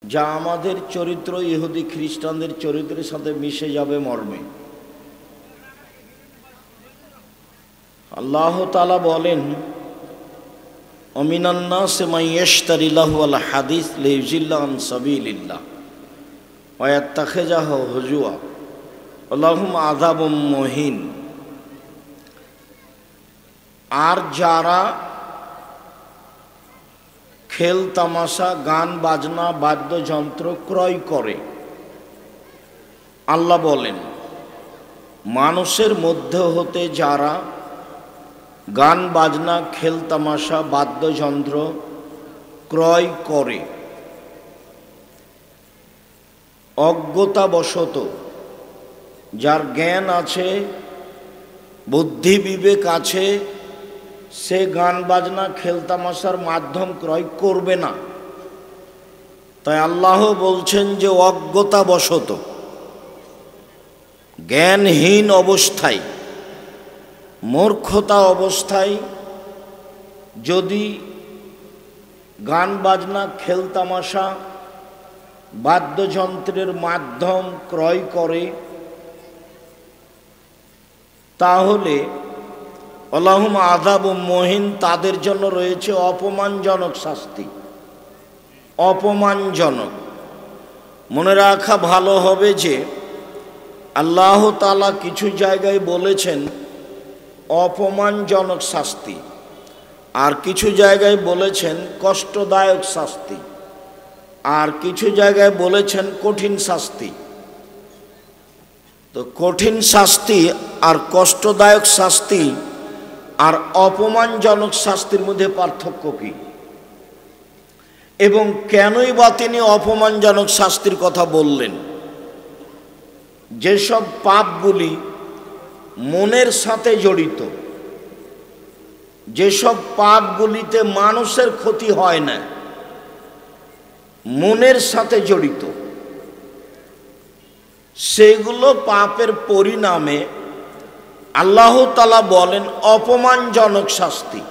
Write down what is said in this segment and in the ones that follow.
যা আমাদের চরিত্র ইহুদি খ্রিস্টানদের চরিত্রের সাথে মিশে যাবে মর্মে। আল্লাহ তাআলা বলেন, অমিনান নাসি মান ইয়াশতারি লাহওয়াল হাদিস লিয়ুযিল্লা আন সাবিলিল্লাহ ওয়া ইয়াত্তাখিযাহু হুজুয়া লাহুম আযাবুম মুহিন। আর যারা খেল তামাশা, গান বাজনা, বাদ্যযন্ত্র ক্রয় করে, আল্লাহ বলেন মানুষের মধ্যে হতে যারা গান বাজনা, খেল তামাশা, বাদ্যযন্ত্র ক্রয় করে অজ্ঞতাবশত, যার জ্ঞান আছে, বুদ্ধি বিবেক আছে, সে গান বাজনা, খেল তামাশার মাধ্যম ক্রয় করবে না। তাই আল্লাহ বলছেন যে অজ্ঞতাবশত, জ্ঞানহীন অবস্থায়, মূর্খতা অবস্থায় যদি গান বাজনা, খেল তামাশা, বাদ্যযন্ত্রের মাধ্যম ক্রয় করে, তাহলে আল্লাহুম আযাবুম মুহিন, তাদের জন্য রয়েছে অপমানজনক শাস্তি। অপমানজনক। মনে রাখা ভালো হবে যে আল্লাহ তাআলা কিছু জায়গায় বলেছেন অপমানজনক শাস্তি, আর কিছু জায়গায় বলেছেন কষ্টদায়ক শাস্তি, আর কিছু জায়গায় বলেছেন কঠিন শাস্তি। তো কঠিন শাস্তি আর কষ্টদায়ক শাস্তি আর অপমানজনক শাস্তির মধ্যে পার্থক্য কি, এবং কেনই বা তিনি অপমানজনক শাস্তির কথা বললেন? যেসব পাপগুলি মনের সাথে জড়িত, যেসব পাপগুলিতে মানুষের ক্ষতি হয় না, মনের সাথে জড়িত, সেগুলো পাপের পরিণামে আল্লাহ তাআলা বলেন অপমানজনক শাস্তি।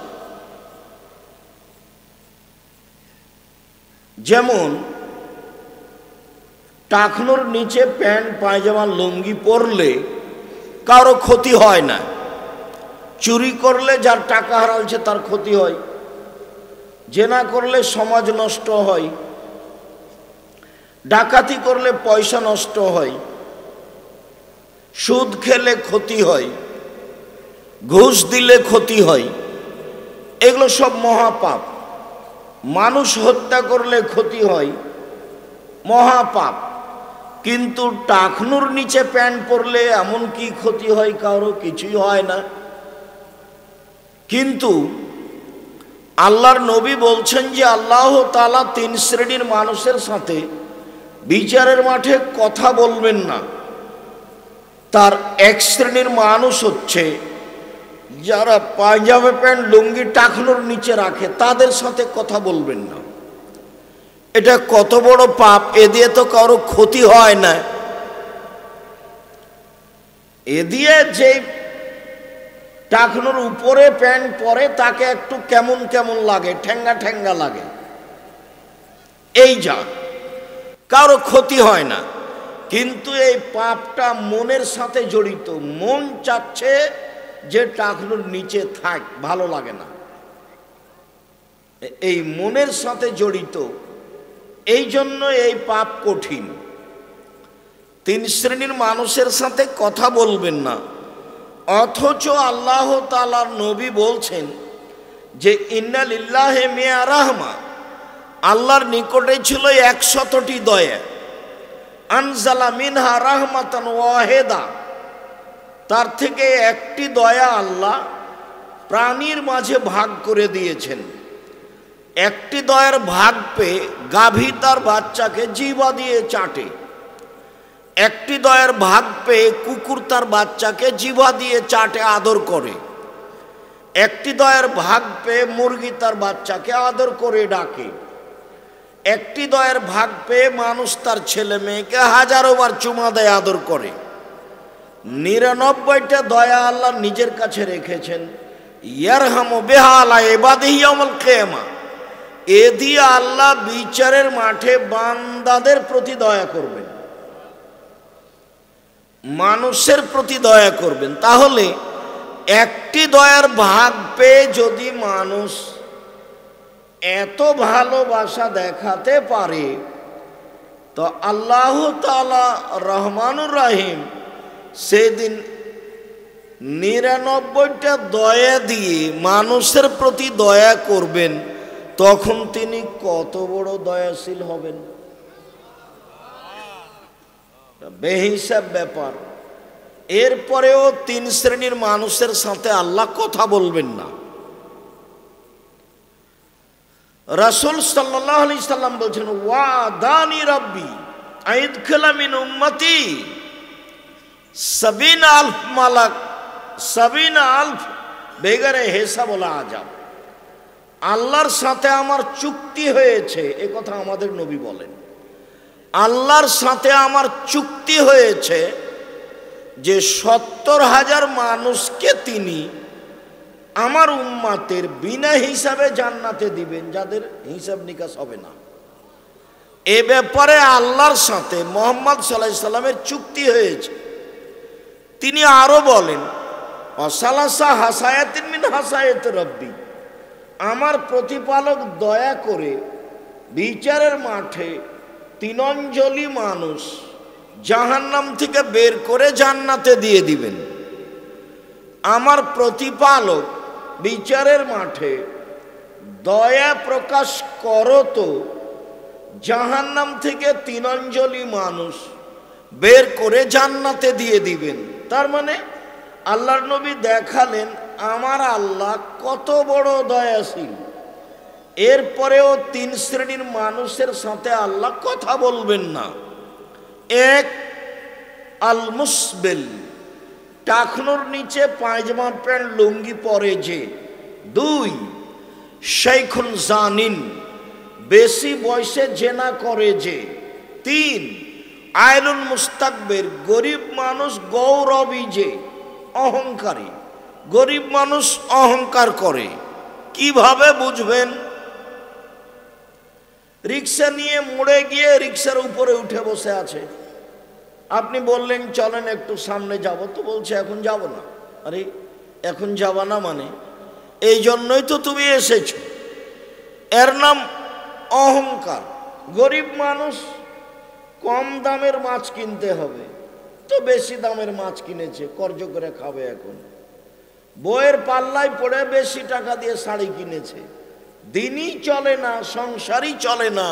যেমন টাকনোর নিচে প্যান্ট পায়জামা লুঙ্গি পরলে কারো ক্ষতি হয় না, চুরি করলে যার টাকা হারাচ্ছে তার ক্ষতি হয়, জেনা করলে সমাজ নষ্ট হয়, ডাকাতি করলে পয়সা নষ্ট হয়, সুদ খেলে ক্ষতি হয়, ঘুষ দিলে ক্ষতি হয়, এগুলো সব মহাপাপ। মানুষ হত্যা করলে ক্ষতি হয়, মহাপাপ। কিন্তু টাকনুর নিচে প্যান্ট পরলে এমন কি ক্ষতি হয়? কারো কিছুই হয় না। কিন্তু আল্লাহর নবী বলছেন যে আল্লাহ তাআলা তিন শ্রেণীর মানুষের সাথে বিচারের মাঠে কথা বলবেন না। তার এক শ্রেণীর মানুষ হচ্ছে যারা পায়জামা প্যান্ট লুঙ্গি টাকনুর নিচে রাখে, তাদের সাথে কথা বলবেন না। এটা কত বড় পাপ! এ দিয়ে তো কারো ক্ষতি হয় না। এ দিয়ে যে টাকনুর উপরে প্যান্ট পরে তাকে একটু কেমন কেমন লাগে, ঠেঙ্গা ঠেঙ্গা লাগে, এই যা, কারো ক্ষতি হয় না। কিন্তু এই পাপটা মনের সাথে জড়িত। মন চাচ্ছে যে টাকনুর নিচে থাক, ভালো লাগে না, এই মনের সাথে জড়িত। এই জন্য এই পাপ কঠিন। তিন শ্রেণীর মানুষের সাথে কথা বলবেন না। অথচ আল্লাহ তাআলার নবী বলছেন যে ইন্না লিল্লাহি মিয়া রাহমা, আল্লাহর নিকটে ছিল 100টি দয়া। আনজালা মিনহা রাহমাতান ওয়াহিদা, তার থেকে একটি দয়া আল্লাহ প্রাণীর মাঝে ভাগ করে দিয়েছেন। একটি দয়ার ভাগ পেয়ে গাভী তার বাচ্চাকে জিহ্বা দিয়ে চাটে। একটি দয়ার ভাগ পেয়ে কুকুর তার বাচ্চাকে জিহ্বা দিয়ে চাটে, আদর করে। একটি দয়ার ভাগ পেয়ে মুরগি তার বাচ্চাকে আদর করে ডাকে। একটি দয়ার ভাগ পেয়ে মানুষ তার ছেলে মেয়েকে হাজারো বার চুমা দেয়, আদর করে। 99টা দয়া আল্লাহ নিজের কাছে রেখেছেন। ইয়ারহামু বিহা আলা ইবাদিহি ইয়াউমাল কিয়ামা, এ দিয়ে আল্লাহ বিচারের মাঠে বান্দাদের প্রতি দয়া করবেন, মানুষের প্রতি দয়া করবেন। তাহলে একটি দয়ার ভাগ পেয়ে যদি মানুষ এত ভালোবাসা দেখাতে পারে, তো আল্লাহ তাআলা রহমানুর রহিম সেদিন ৯৯টা দয়া দিয়ে মানুষের প্রতি দয়া করবেন, তখন তিনি কত বড় দয়াশীল হবেন, বেহিসাব ব্যাপার। এরপরেও ৩ শ্রেণীর মানুষের সাথে আল্লাহ কথা বলবেন না। রাসূল সাল্লাল্লাহু আলাইহি সাল্লাম বলছেন, ওয়াদানি রাব্বি আইদখিলা মিন উম্মতি ৭০,০০০ মালাক ৭০,০০০ বেগারে হিসাব ওয়ালা আজাব। আল্লাহর সাথে আমার চুক্তি হয়েছে, এ কথা আমাদের নবী বলেন। আল্লাহর সাথে আমার চুক্তি হয়েছে যে ৭০,০০০ মানুষকে তিনি আমার উম্মাতের বিনা হিসাবে জান্নাতে দিবেন, যাদের হিসাব নিকাশ হবে না। এ ব্যাপারে আল্লাহর সাথে মুহাম্মদ সাল্লাল্লাহু আলাইহি সাল্লামের চুক্তি হয়েছে। তিনি আরো বলেন, অসালাসা হাসায়াতিন মিন হাসায়াত রব্বি, আমার প্রতিপালক দয়া করে বিচারের মাঠে ৩ অঞ্জলি মানুষ জাহান্নাম থেকে বের করে জান্নাতে দিয়ে দিবেন। আমার প্রতিপালক বিচারের মাঠে দয়া প্রকাশ করত, জাহান্নাম থেকে ৩ অঞ্জলি মানুষ বের করে জান্নাতে দিয়ে দিবেন। তার মানে আল্লাহর নবী দেখালেন আমার আল্লাহ কত বড় দয়াশীল। এরপরেও ৩ শ্রেণীর মানুষের সাথে আল্লাহ কথা বলবেন না। এক, আল মুসবেল, টাকনোর নিচে পায়জামা প্যান্ট লুঙ্গি পরে যে। ২, শাইখুন জানিন, বেশি বয়সে জেনা করে যে। ৩, আয়লুন মুস্তাকবির, গরিব মানুষ গৌরবী যে, অহংকারী। গরিব মানুষ অহংকার করে, কিভাবে বুঝবেন? রিক্সা নিয়ে মোড়ে গিয়ে রিক্সার উপরে উঠে বসে আছে, আপনি বললেন চলেন একটু সামনে যাব, তো বলছে এখন যাব না। আরে এখন যাবা না মানে? এই জন্যই তো তুমি এসেছো। এর নাম অহংকার। গরিব মানুষ কম দামের মাছ কিনতে হবে, তো বেশি দামের মাছ কিনেছে, কর্জ করে খাবে। এখন বইয়ের পাল্লায় পড়ে বেশি টাকা দিয়ে শাড়ি কিনেছে, দিনই চলে না, সংসারই চলে না,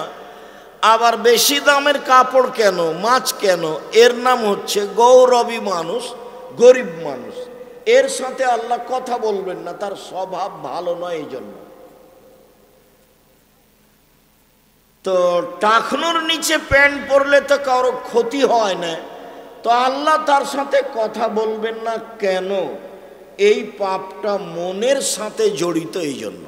আবার বেশি দামের কাপড় কেন, মাছ কেন? এর নাম হচ্ছে গৌরবী মানুষ, গরিব মানুষ। এর সাথে আল্লাহ কথা বলবেন না, তার স্বভাব ভালো নয়। এই জন্য তো টাকনোর নিচে প্যান্ট পরলে তো কারো ক্ষতি হয় না, তো আল্লাহ তার সাথে কথা বলবেন না কেন? এই পাপটা মনের সাথে জড়িত। এই জন্য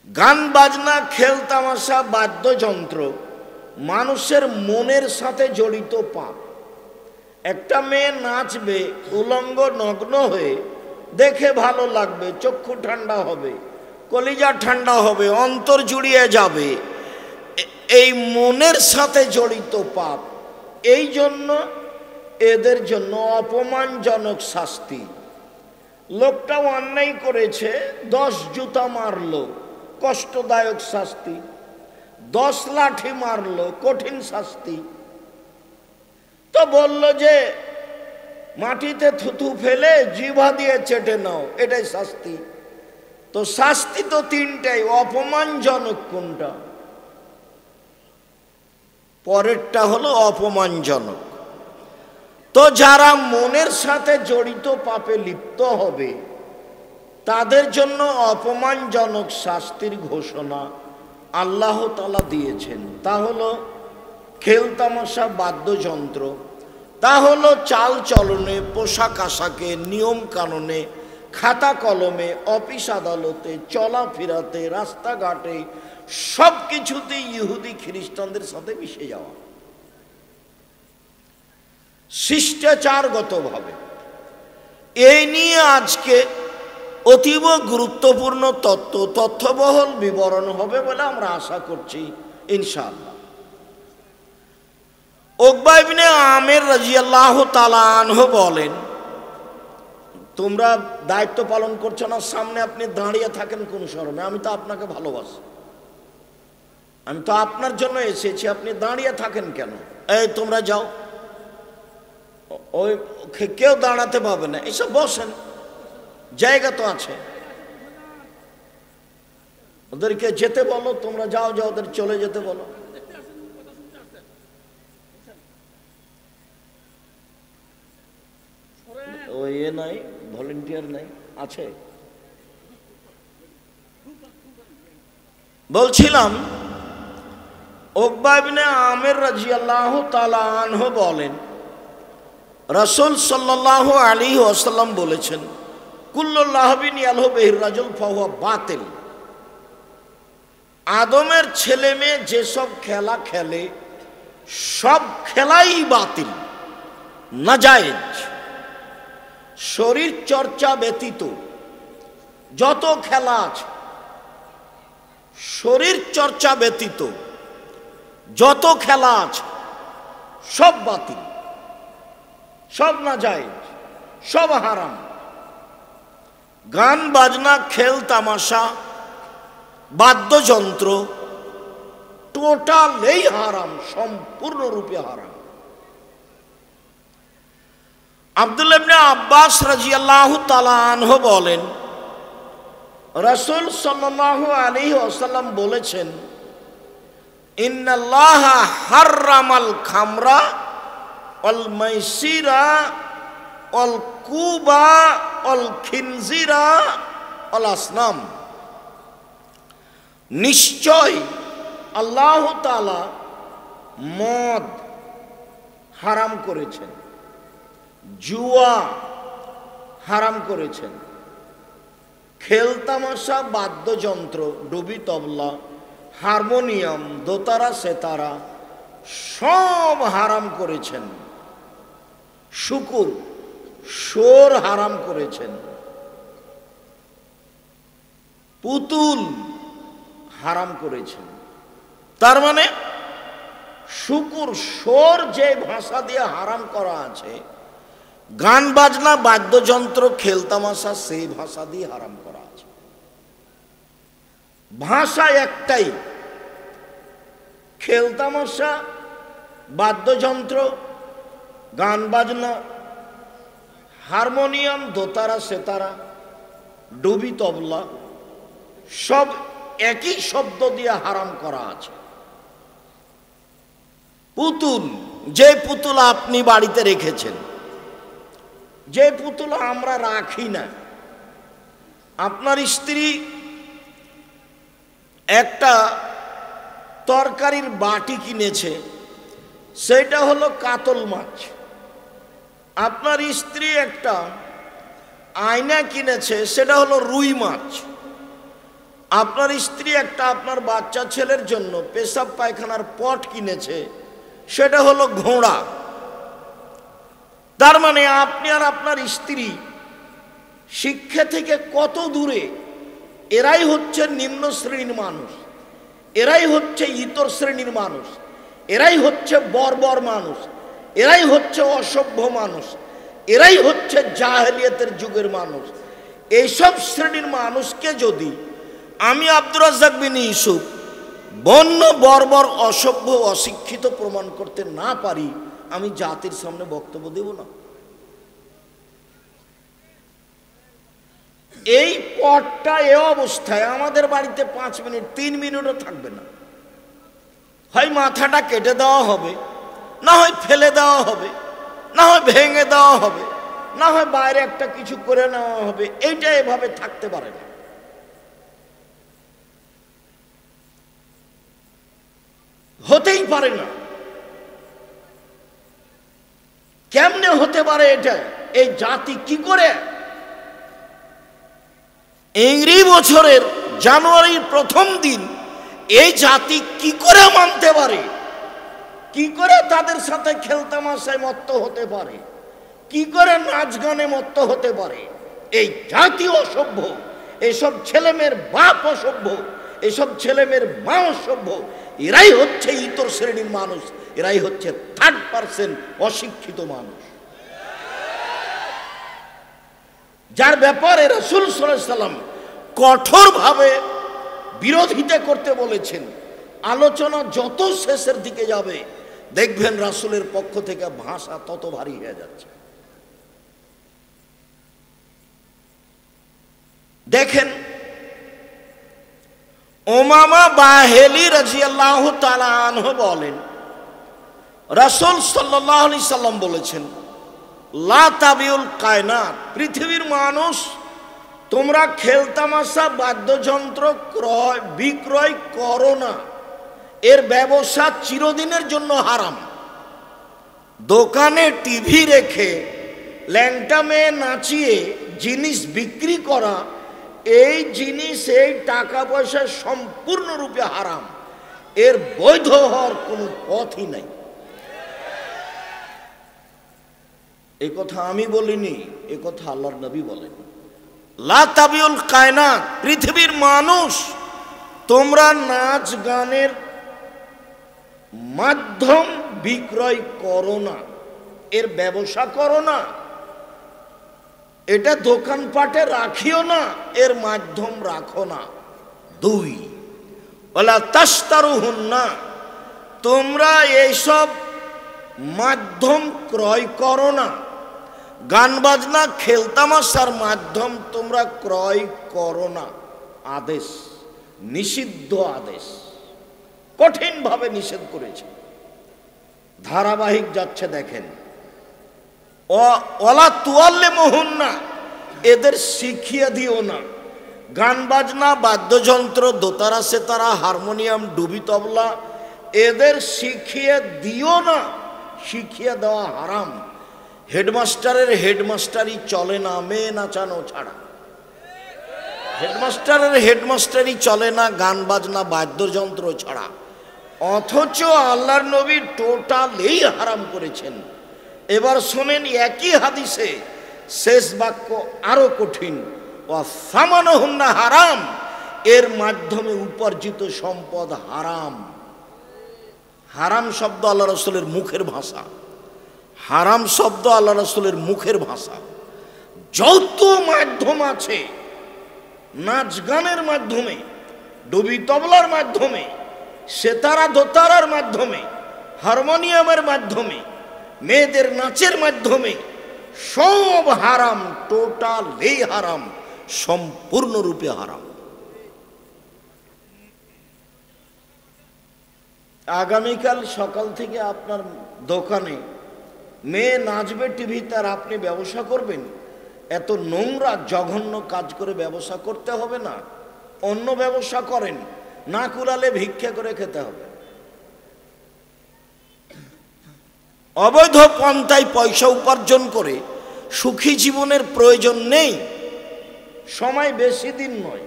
গান বাজনা, খেল তামাশা, বাদ্যযন্ত্র মানুষের মনের সাথে জড়িত পাপ। একটা মেয়ে নাচবে উলঙ্গ নগ্ন হয়ে, দেখে ভালো লাগবে, চক্ষু ঠান্ডা হবে, কলিজা ঠান্ডা হবে, অন্তর জুড়িয়ে যাবে, এই মনের সাথে জড়িত পাপ। এই জন্য এদের জন্য অপমানজনক শাস্তি। লোকটা অন্যায় করেছে, 10 জুতা মারলো, কষ্টদায়ক শাস্তি। 10 লাঠি মারলো, কঠিন শাস্তি। তো বলল যে মাটিতে থুতু ফেলে জিভা দিয়ে চেটে নাও, এটাই শাস্তি। তো শাস্তি তো 3টাই, অপমানজনক কোনটা? পরেরটা হলো অপমানজনক। তো যারা মনের সাথে জড়িত পাপে লিপ্ত হবে, তাদের জন্য অপমানজনক শাস্তির ঘোষণা আল্লাহ তাআলা দিয়েছেন। তা হলো খেল তামাশা, বাদ্যযন্ত্র, তা হলো চাল চলনে, পোশাক আশাকে, নিয়ম কানুনে, খাতা কলমে, অফিস আদালতে, চলাফেরাতে, রাস্তাঘাটে, সব কিছুতে ইহুদি খ্রিস্টানদের সাথে মিশে যাওয়া শিষ্টাচারগতভাবে। এই নিয়ে আজকে অতীব গুরুত্বপূর্ণ তথ্যবহুল বিবরণ হবে বলে আমরা আশা করছি ইনশাআল্লাহ। উকবা ইবনে আমির রাদিয়াল্লাহু তাআলা আনহু বলেন, তোমরা দায়িত্ব পালন করছো না, সামনে আপনি দাঁড়িয়ে থাকেন কোন শরমে? আমি তো আপনাকে ভালোবাসি, আমি তো আপনার জন্য এসেছি, আপনি দাঁড়িয়ে থাকেন কেন? এই তোমরা যাও, ওই কেউ দাঁড়াতে পাবে না, এসব বসেন, জায়গা তো আছে। ওদেরকে যেতে বলো, তোমরা যাও যাও, ওদের চলে যেতে বলো। ওই নাই, ভলেন্টিয়ার নাই, আছে। বলছিলাম উকবা ইবনে আমির রাদিয়াল্লাহু তাআলা আনহু বলেন, রাসূল সাল্লাল্লাহু আলাইহি ওয়াসাল্লাম বলেছেন, কুল্লু লাহবিন ইয়ালহু বিহির রাজুল ফাহুয়া বাতিল। আদমের ছেলে মেয়ে যেসব খেলা খেলে সব খেলাই বাতিল, নাজায়েজ। শরীর চর্চা ব্যতীত যত খেলা আছে, শরীর চর্চা ব্যতীত যত খেলা আছে সব বাতিল, সব নাজায়েজ, সব হারাম। গান বাজনা, খেল তামাশা, বাদ্যযন্ত্র টোটালেই হারাম, সম্পূর্ণরূপে হারাম। আব্দুল্লাহ ইবনে আব্বাস রাদিয়াল্লাহু তাআলা আনহু বলেন, রাসূল সাল্লাল্লাহু আলাইহি ওয়াসাল্লাম বলেছেন, ইন্নাল্লাহা হাররামাল খামরা ওয়াল মাইসিরা ওয়াল কুবা ওয়াল খিনজিরা ওয়াল আসনাম। নিশ্চয় আল্লাহ তাআলা মদ হারাম করেছেন, জুয়া হারাম করেছেন, খেলতামাশা, বাদ্যযন্ত্র, ডুবি তবলা, হারমোনিয়াম, দোতারা, সেতারা সব হারাম করেছেন। শুকুর, সোর হারাম করেছেন। পুতুল হারাম করেছেন। তার মানে শুকুর, সোর যে ভাষা দিয়ে হারাম করা আছে, গান বাজনা, বাদ্যযন্ত্র, খেলতামাশা সেই ভাষা দিয়ে হারাম করা আছে। ভাষা একটাই, খেলতামাশা, বাদ্যযন্ত্র, গান বাজনা, হারমোনিয়াম, দোতারা, সেতারা, ডুবি তবলা সব একই শব্দ দিয়ে হারাম করা আছে। পুতুল, যে পুতুল আপনি বাড়িতে রেখেছেন, যে পুতুল আমরা রাখি না, আপনার স্ত্রী একটা তরকারির বাটি কিনেছে, সেটা হলো কাতল মাছ। আপনার স্ত্রী একটা আয়না কিনেছে, সেটা হলো রুই মাছ। আপনার স্ত্রী একটা আপনার বাচ্চা ছেলের জন্য পেশাব পায়খানার পট কিনেছে, সেটা হলো ঘোড়া। তার মানে আপনি আর আপনার স্ত্রী শিক্ষা থেকে কত দূরে। এরাই হচ্ছে নিম্ন শ্রেণীর মানুষ, এরাই হচ্ছে ইতর শ্রেণীর মানুষ, এরাই হচ্ছে বর্বর মানুষ, এরাই হচ্ছে অসভ্য মানুষ, এরাই হচ্ছে জাহেলিয়াতের যুগের মানুষ। এইসব শ্রেণীর মানুষকে যদি আমি আব্দুর রাজ্জাক বিন ইউসুফ বন্য, বর্বর, অসভ্য, অশিক্ষিত প্রমাণ করতে না পারি, আমি জাতির সামনে বক্তব্য দেব না। এই পটটা এ অবস্থায় আমাদের বাড়িতে 5 মিনিট 3 মিনিটও থাকবে না। হয় মাথাটা কেটে দেওয়া হবে, না হয় ফেলে দেওয়া হবে, না হয় ভেঙে দেওয়া হবে, না হয় বাইরে একটা কিছু করে নেওয়া হবে। এইটা এভাবে থাকতে পারে না। হতেই পারে না। কেমনে হতে পারে এটা? এই জাতি কি করে ইংরেজি বছরের জানুয়ারির প্রথম দিন এই জাতি কি করে মানতে পারে? কি করে তাদের সাথে খেলতামাশায় মত্ত হতে পারে? কি করে নাচ গানে মত্ত হতে পারে? এই জাতি অসভ্য, এসব ছেলেমেয়ের বাপ অসভ্য, এসব ছেলেমেয়ের মা অসভ্য, এরাই হচ্ছে ইতর শ্রেণীর মানুষ, এরাই হচ্ছে 3% অশিক্ষিত মানুষ, যার ব্যাপারে রাসূল সাল্লাল্লাহু আলাইহি সাল্লাম কঠোরভাবে বিরোধিতা করতে বলেছেন। আলোচনা যত শেষের দিকে যাবে দেখবেন রাসূলের পক্ষ থেকে ভাষা তত ভারী হয়ে যাচ্ছে। দেখেন, উমামা বাহেলি রাদিয়াল্লাহু তাআলা আনহু বলেন, রাসূল সাল্লাল্লাহু আলাইহি সাল্লাম বলেছেন, লা তাবিউল কায়নাত, পৃথিবীর মানুষ তোমরা খেলতামাশা বাদ্যযন্ত্র ক্রয় বিক্রয় করো না, এর ব্যবসা চিরদিনের জন্য হারাম। দোকানে টিভি রেখে ল্যাংটা মেয়ে নাচিয়ে জিনিস বিক্রি করা, এই জিনিস এই টাকা পয়সা সম্পূর্ণরূপে হারাম, এর বৈধ হওয়ার কোনো পথই নাই। এই কথা আমি বলিনি, এ কথা আল্লাহর নবী বলেন। লা তাবিউল কায়নাত, পৃথিবীর মানুষ তোমরা নাচ গানের মাধ্যম বিক্রয় করো না, এর ব্যবসা করো না, এটা দোকানপাটে রাখিও না, এর মাধ্যম রাখো না। 2, ওয়ালা তাশতারুহুন্না, তোমরা এইসব মাধ্যম ক্রয় করো না, গান বাজনা খেলতামাশার মাধ্যম তোমরা ক্রয় করো না। আদেশ, নিষিদ্ধ আদেশ, কঠিনভাবে নিষেধ করেছে। ধারাবাহিক যাচ্ছে দেখেন, ওয়ালা তুআল্লিমুহুন্না, এদের শিখিয়ে দিও না। গান বাজনা বাদ্যযন্ত্র দোতারা সেতারা হারমোনিয়াম ডুবি তবলা এদের শিখিয়ে দিও না, শিখিয়ে দেওয়া হারাম। হেডমাস্টারের হেডমাস্টারি চলে না মেয়ে নাচানো ছাড়া, হেডমাস্টারের হেডমাস্টারি চলে না গান বাজনা বাদ্যযন্ত্র ছাড়া, অথচ আল্লাহর নবী টোটালি হারাম করেছেন। এবার শোনেন একই হাদিসে শেষ বাক্য আরো কঠিন, ওয়াসামানুহুন্না হারাম, এর মাধ্যমে উপার্জিত সম্পদ হারাম। হারাম শব্দ আল্লাহ রাসূলের মুখের ভাষা, হারাম শব্দ আল্লাহ রাসূলের মুখের ভাষা। যত মাধ্যম আছে, নাচ গানের মাধ্যমে, ডুবি তবলার মাধ্যমে, সেতারা দোতারার মাধ্যমে, হারমোনিয়ামের মাধ্যমে, মেয়েদের নাচের মাধ্যমে, সব হারাম, টোটালি হারাম, সম্পূর্ণরূপে হারাম। আগামীকাল সকাল থেকে আপনার দোকানে মেয়ে নাচবে টিভিতে, আর আপনি ব্যবসা করবেন? এত নোংরা জঘন্য কাজ করে ব্যবসা করতে হবে না, অন্য ব্যবসা করেন, না কুলালে ভিক্ষা করে খেতে হবে। অবৈধ পন্থায় পয়সা উপার্জন করে সুখী জীবনের প্রয়োজন নেই। সময় বেশি দিন নয়,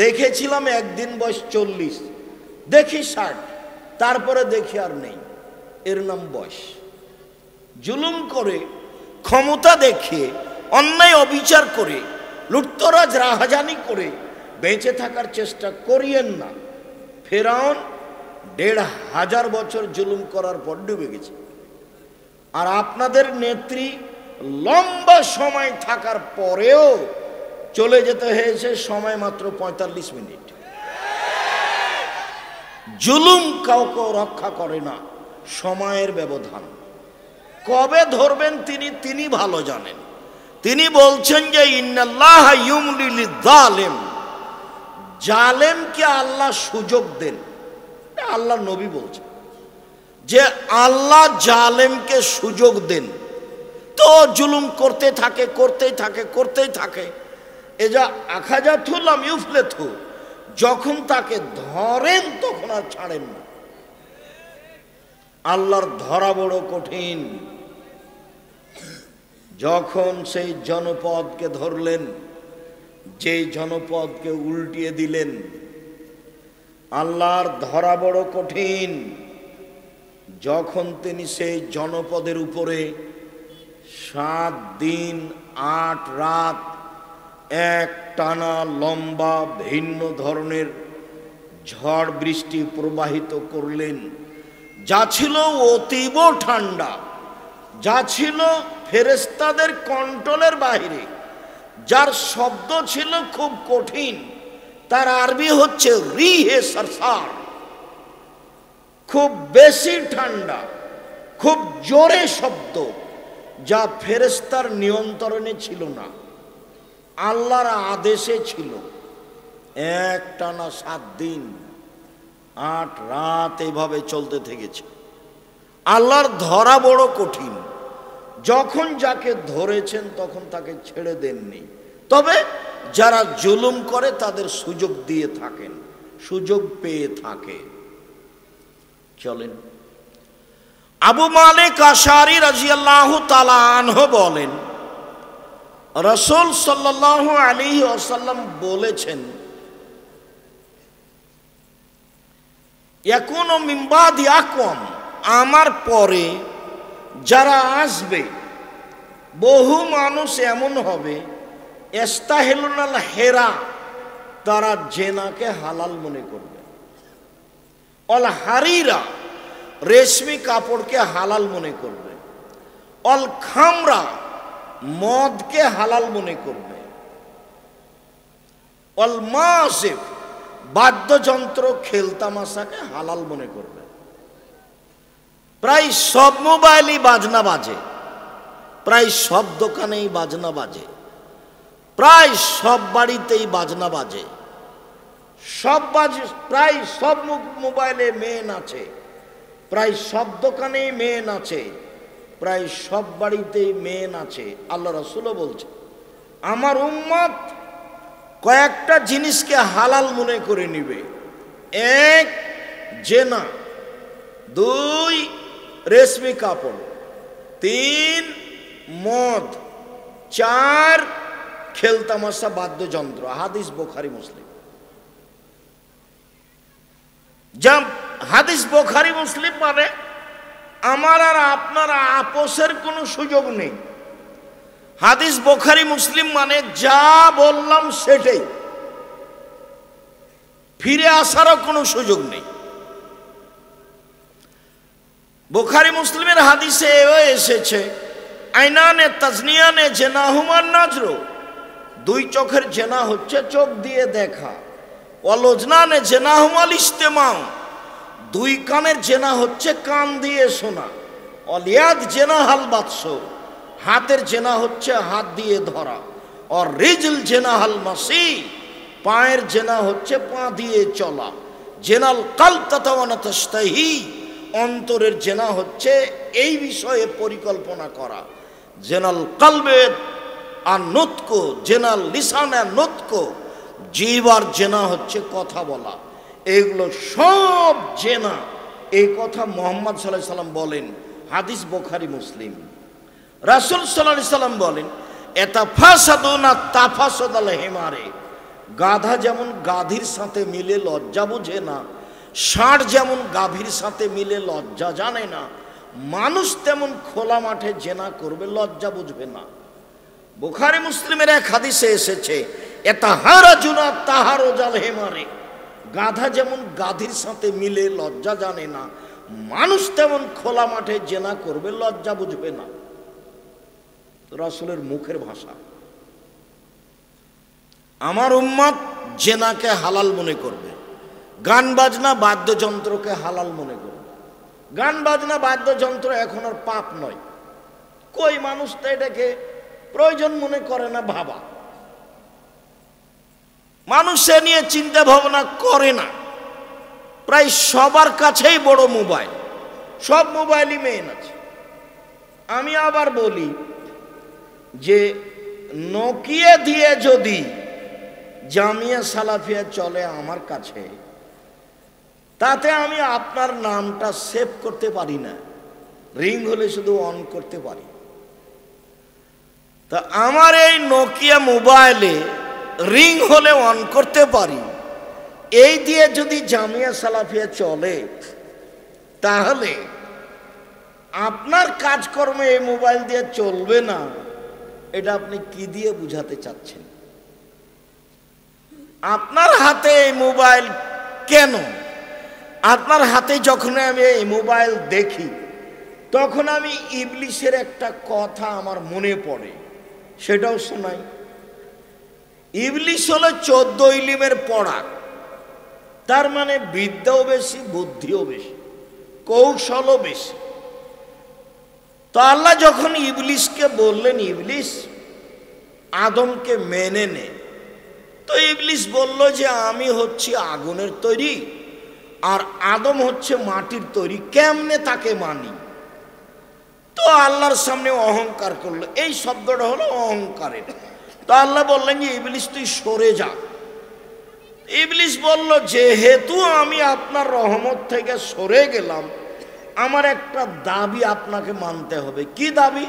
দেখেছিলাম একদিন বয়স 40, দেখি 60, তারপরে দেখি আর নেই। এর নাম বয়স। জুলুম করে, ক্ষমতা দেখিয়ে, অন্যায় অবিচার করে, লুটতরাজ রাহাজানি করে বেঁচে থাকার চেষ্টা করিয়েন না। ফেরাউন 1500 বছর জুলুম করার পর ডুবে গেছে, আর আপনাদের নেত্রী লম্বা সময় থাকার পরেও চলে যেতে হয়েছে সময় মাত্র 45 মিনিট। জুলুম কাউকে রক্ষা করে না, সময়ের ব্যবধান। কবে ধরবেন তিনি ভালো জানেন। তিনি বলছেন যে ইন্নাল্লাহ ইউমলি লিয-যালিম, জালেমকে আল্লাহ সুযোগ দেন। আল্লাহ নবী বলছেন যে আল্লাহ জালেমকে সুযোগ দেন, তো জুলুম করতে থাকে করতেই থাকে করতেই থাকে। এ যা আখাযাথু লাম ইউফলিথু, যখন তাকে ধরেন তখন আর ছাড়েন না। আল্লাহর ধরা বড় কঠিন। যখন সেই জনপদকে ধরলেন, যে জনপদকে উল্টিয়ে দিলেন, আল্লাহর ধরা বড় কঠিন। যখন তিনি সেই জনপদের উপরে 7 দিন 8 রাত এক টানা লম্বা ভিন্ন ধরনের ঝড় বৃষ্টি প্রবাহিত করলেন, যা ছিল অতীব ঠান্ডা, যা ছিল ফেরেশতাদের কন্ট্রোলের বাইরে, যার শব্দ ছিল খুব কঠিন। তার আরবি হচ্ছে রিহে সারসার, খুব বেশি ঠান্ডা, খুব জোরে শব্দ, যা ফেরেশতার নিয়ন্ত্রণে ছিল না, আল্লাহর আদেশে ছিল। একটানা 7 দিন 8 রাত এভাবে চলতে থেকেছে। আল্লাহর ধরা বড় কঠিন। যখন যাকে ধরেছেন তখন তাকে ছেড়ে দেননি, তবে যারা জুলুম করে তাদের সুযোগ দিয়ে থাকেন, সুযোগ পেয়ে থাকে। চলেন, আবু মালিক আশআরী রাদিয়াল্লাহু তাআলা আনহু বলেন, রাসূল সাল্লাল্লাহু আলাইহি ওয়াসাল্লাম বলেছেন, ইয়াকুনু মিন বাদি আকওয়াম, আমার পরে যারা আসবে বহু মানুষ এমন হবে, ইস্তাহিলুনাল হেরা, তারা জেনাকে হালাল মনে করবে, অল হারিরা, রেশমি কাপড়কে হালাল মনে করবে, অল খামরা, মদকে হালাল মনে করবে, অল মাসিফ, বাদ্যযন্ত্র খেলতামাশাকে হালাল মনে করবে। প্রায় সব মোবাইলই বাজনা বাজে, প্রায় সব দোকানেই বাজনা বাজে, প্রায় সব বাড়িতেই বাজনা বাজে, প্রায় সব মোবাইলে মেয়ে নাচে, প্রায় সব দোকানেই মেয়ে নাচে, প্রায় সব বাড়িতেই মেয়ে নাচে। আল্লাহ রাসূলও বলছে, আমার উম্মত কয়েকটা জিনিসকে হালাল মনে করে নিবে। 1 জেনা, 2 রেশমি কাপড়, 3 মদ, 4 খেলতামাশা বাদ্যযন্ত্র। হাদিস বুখারী মুসলিম। যা হাদিস বুখারী মুসলিম মানে আমার আর আপনার আপোষের কোনো সুযোগ নেই। হাদিস বুখারী মুসলিম মানে যা বললাম সেটাই, ফিরে আসারও কোনো সুযোগ নেই। বুখারী মুসলিমের হাদিসে এসেছে, আইনানে তাজনিয়ানে জেনাহুমান নাজরু, 2 চোখের জেনা হচ্ছে চোখ দিয়ে দেখা, ওয়ালুজনানে জেনাহুমাল ইস্তেমাউ, 2 কানের জেনা হচ্ছে কান দিয়ে শোনা, অলিয়াদ জেনাহাল বাতস, হাতের জেনা হচ্ছে হাত দিয়ে ধরা, আর রিজল জেনাহাল মাসি, পায়ের জেনা হচ্ছে পা দিয়ে চলা, জেনাল কালব তাতাওয়ানা তাশতাহি, অন্তরের জেনা হচ্ছে এই বিষয়ে পরিকল্পনা করা, জেনাল কালবে আর নুতক, জেনাল লিসানে নুতক, জিহ্বার জেনা হচ্ছে কথা বলা। এগুলো সব জেনা। এই কথা মুহাম্মদ সাল্লাল্লাহু আলাইহি সাল্লাম বলেন, হাদিস বুখারী মুসলিম। রাসূল সাল্লাল্লাহু আলাইহি সাল্লাম বলেন, এতাফাসাদুনা তাফাসাদাল হিমারে, গাধা যেমন গাধীর সাথে মিলে লজ্জা বুঝে না, ষাঁড় যেমন গাভীর সাথে মিলে লজ্জা জানে না, মানুষ তেমন খোলা মাঠে জেনা করবে, লজ্জা বুঝবে না। বুখারী মুসলিমের এক হাদিসে এসেছে, এতাহারাজুনা তাহারুজাল হিমারে, গাধা যেমন গাধীর সাথে মিলে লজ্জা জানে না, মানুষ তেমন খোলা মাঠে জেনা করবে, লজ্জা বুঝবে না। রাসূলের মুখের ভাষা। আমার উম্মত জেনাকে হালাল মনে করবে, গান বাজনা বাদ্যযন্ত্রকে হালাল মনে করবে। গান বাজনা বাদ্যযন্ত্র এখন আর পাপ নয়, কই মানুষ তো এটাকে প্রয়োজন মনে করে না, ভাবা মানুষ সে নিয়ে চিন্তা ভাবনা করে না। প্রায় সবার কাছেই বড় মোবাইল, সব মোবাইলই মেয়ে আছে। আমি আবার বলি যে নোকিয়া দিয়ে যদি জামিয়া সালাফিয়া চলে আমার কাছে, তাতে আমি আপনার নামটা সেভ করতে পারি না, রিং হলে শুধু অন করতে পারি। তা আমার এই নোকিয়া মোবাইলে রিং হলে অন করতে পারি, এই দিয়ে যদি জামিয়া সালাফিয়া চলে, তাহলে আপনার কাজকর্মে এই মোবাইল দিয়ে চলবে না, এটা আপনি কি দিয়ে বুঝাতে চাচ্ছেন? আপনার হাতে এই মোবাইল কেন? আপনার হাতে যখন আমি এই মোবাইল দেখি তখন আমি ইবলিসের একটা কথা আমার মনে পড়ে, সেটাও শোনাই। ইবলিস হলো 14 ইলিমের পড়া, তার মানে বিদ্যাও বেশি, বুদ্ধিও বেশি, কৌশলও বেশি। তো আল্লাহ যখন ইবলিসকে বললেন, ইবলিস আদমকে মেনে নে, তো ইবলিস বলল যে আমি হচ্ছি আগুনের তৈরি আর আদম হচ্ছে মাটির তৈরি, কেমনে তাকে মানি? তো আল্লাহর সামনে অহংকার করলো। এই শব্দটা হলো অহংকারের। তো আল্লাহ বললেন যে ইবলিস তুই সরে যা। ইবলিস বলল যেহেতু আমি আপনার রহমত থেকে সরে গেলাম, আমার একটা দাবি আপনাকে মানতে হবে। কি দাবি?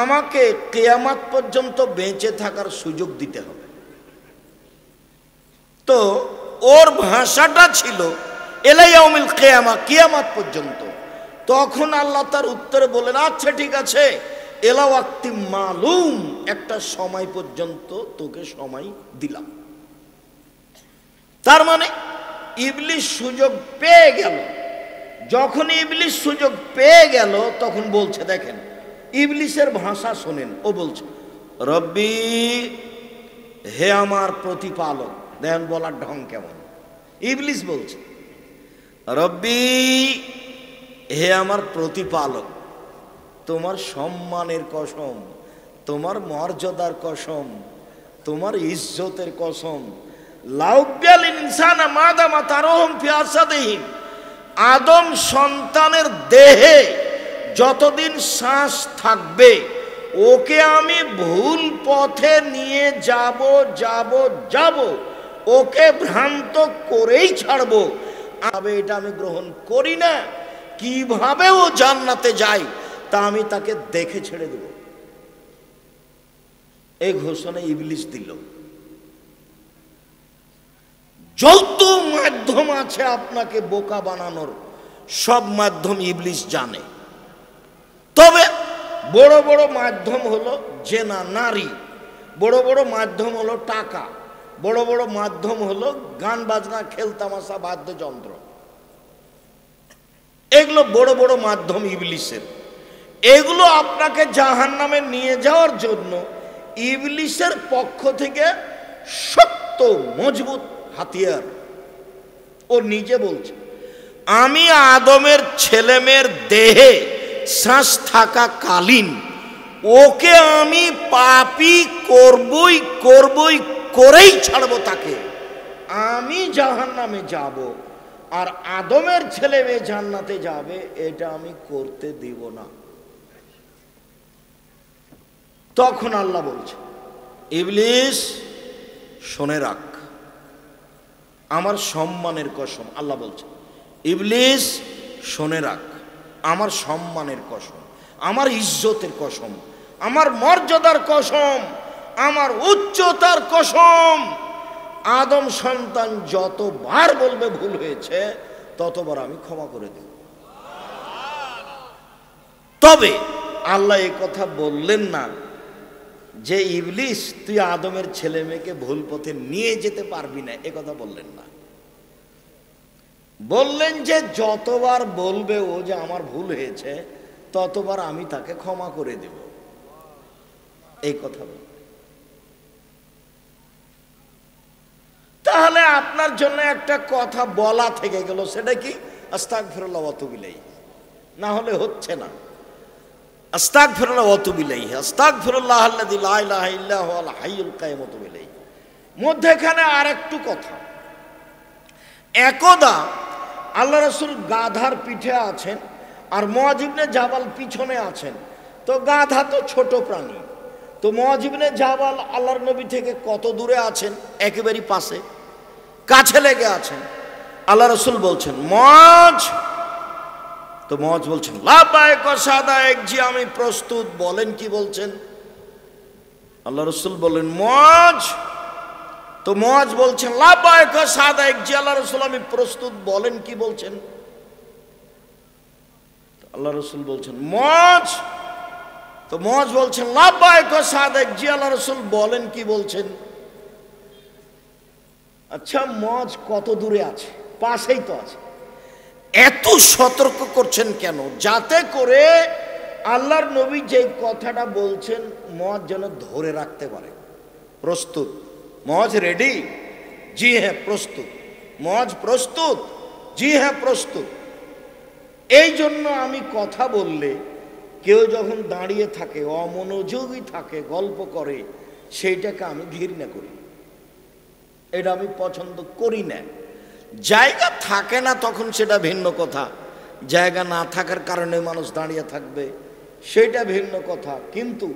আমাকে কিয়ামত পর্যন্ত বেঁচে থাকার সুযোগ দিতে হবে। তো ওর ভাষাটা ছিল এলাইয়াউমিল কিয়ামা, কিয়ামত পর্যন্ত। তখন আল্লাহ তার উত্তরে বলেন আচ্ছা ঠিক আছে, এলা ওয়াক্তি মালুম, একটা সময় পর্যন্ত তোকে সময় দিলাম। তার মানে ইবলিস সুযোগ পেয়ে গেল। যখন ইবলিস সুযোগ পেয়ে গেল তখন বলছে, দেখেন ইবলিসের ভাষা শোনেন, ও বলছে রব্বি, হে আমার প্রতিপালক। দেখেন বলার ঢং কেমন। ইবলিস বলছে রব্বি, হে আমার প্রতিপালক, তোমার সম্মানের কসম, তোমার মর্যাদার কসম, তোমার ইজ্জতের কসম, লাউব্যাল ইনসানা মাদামা তারহুম ফি আসাদিহিম, আদম সন্তানের দেহে যতদিন শ্বাস থাকবে ওকে আমি ভুল পথে নিয়ে যাব, ওকে ভ্রান্ত করেই ছাড়বো। এটা আমি গ্রহণ করি না। কিভাবে ও জান্নাতে যায় তা আমি তাকে দেখে ছেড়ে দেব। এই ঘোষণা ইবলিস দিল। যত মাধ্যম আছে আপনাকে বোকা বানানোর, সব মাধ্যম ইবলিস জানে। তবে বড় বড় মাধ্যম হলো জেনা, নারী, বড় বড় মাধ্যম হলো টাকা, বড় বড় মাধ্যম হলো গান বাজনা, খেলতামাশা, বাদ্যযন্ত্র। এগুলো বড় বড় মাধ্যম ইবলিসের। এগুলো আপনাকে জাহান্নামে নিয়ে যাওয়ার জন্য ইবলিসের পক্ষ থেকে শক্ত মজবুত হাতিয়ার। ও নিজে বলছে আমি আদমের ছেলেমেয়ের দেহে শ্বাস থাকাকালীন ওকে আমি পাপী করবই করেই ছাড়বো তাকে। আমি জাহান্নামে যাব আর আদমের ছেলে মেয়ে জান্নাতে যাবে, এটা আমি করতে দিব না। তখন আল্লাহ বলছে ইবলিস শুনে রাখ, আমার সম্মানের কসম। আল্লাহ বলছে ইবলিস শুনে রাখ, আমার সম্মানের কসম, আমার ইজ্জতের কসম, আমার মর্যাদার কসম, আমার উচ্চতার কসম, আদম সন্তান যতবার বলবে ভুল হয়েছে ততবার আমি ক্ষমা করে দেব। তবে আল্লাহ এই কথা বললেন না যে ইবলিস তুই আদমের ছেলে মেয়েকে ভুল পথে নিয়ে যেতে পারবি না, এ কথা বললেন না। বললেন যে যতবার বলবে ও যে আমার ভুল হয়েছে ততবার আমি তাকে ক্ষমা করে দেব, এই কথা বল। তাহলে আপনার জন্য একটা কথা বলা থেকে গেল, সেটা কি? আস্তাগফিরুল্লাহ ওয়া আতুবু ইলাইহি। না হলে হচ্ছে না। আস্তাগফিরুল্লাহ ওয়া আতুবু ইলাইহি, আস্তাগফিরুল্লাহ আল্লাযী লা ইলাহা ইল্লা হুয়াল হাইয়ুল কাইয়্যুম ওয়া আতুবু ইলাইহি। মধ্যখানে আরেকটু কথা। একদা আল্লাহ রাসূল গাধার পিঠে আছেন আর মুআয ইবনে জাবাল পিছনে আছেন। তো গাধা তো ছোট প্রাণী, তো মুআয ইবনে জাবাল আল্লাহর নবী থেকে কত দূরে আছেন? একেবারেই পাশে, কাছে লেগে আছেন। আল্লাহ রাসূল বলছেন মুআয, তো মুআয বলছেন লাব্বাইক ওয়া সাদাইক, জি আমি প্রস্তুত, বলেন কি বলছেন? আল্লাহ রাসূল বলেন মুআয, তো মুআয বলছেন লাব্বাইক ওয়া সাদাইক, জি আল্লাহ রাসূল আমি প্রস্তুত, বলেন কি বলছেন? আল্লাহ রাসূল বলছেন মুআয, তো মুআয বলছেন লাব্বাইক ওয়া সাদাইক, জি আল্লাহ রাসূল বলেন কি বলছেন? আচ্ছা মজ কত দূরে আছে? পাশেই তো আছে। এত সতর্ক করছেন কেন? যাতে করে আল্লাহর নবী যে কথাটা বলছেন মজ যেন ধরে রাখতে পারে। প্রস্তুত? মজ রেডি? জি হ্যাঁ প্রস্তুত। মজ প্রস্তুত? জি হ্যাঁ প্রস্তুত। এই জন্য আমি কথা বললে কেউ যখন দাঁড়িয়ে থাকে, অমনোযোগী থাকে, গল্প করে, সেইটাকে আমি ঘৃণা করি, এটা আমি পছন্দ করি না। জায়গা থাকে না তখন সেটা ভিন্ন কথা, জায়গা না থাকার কারণে মানুষ দাঁড়িয়ে থাকবে সেটা ভিন্ন কথা, কিন্তু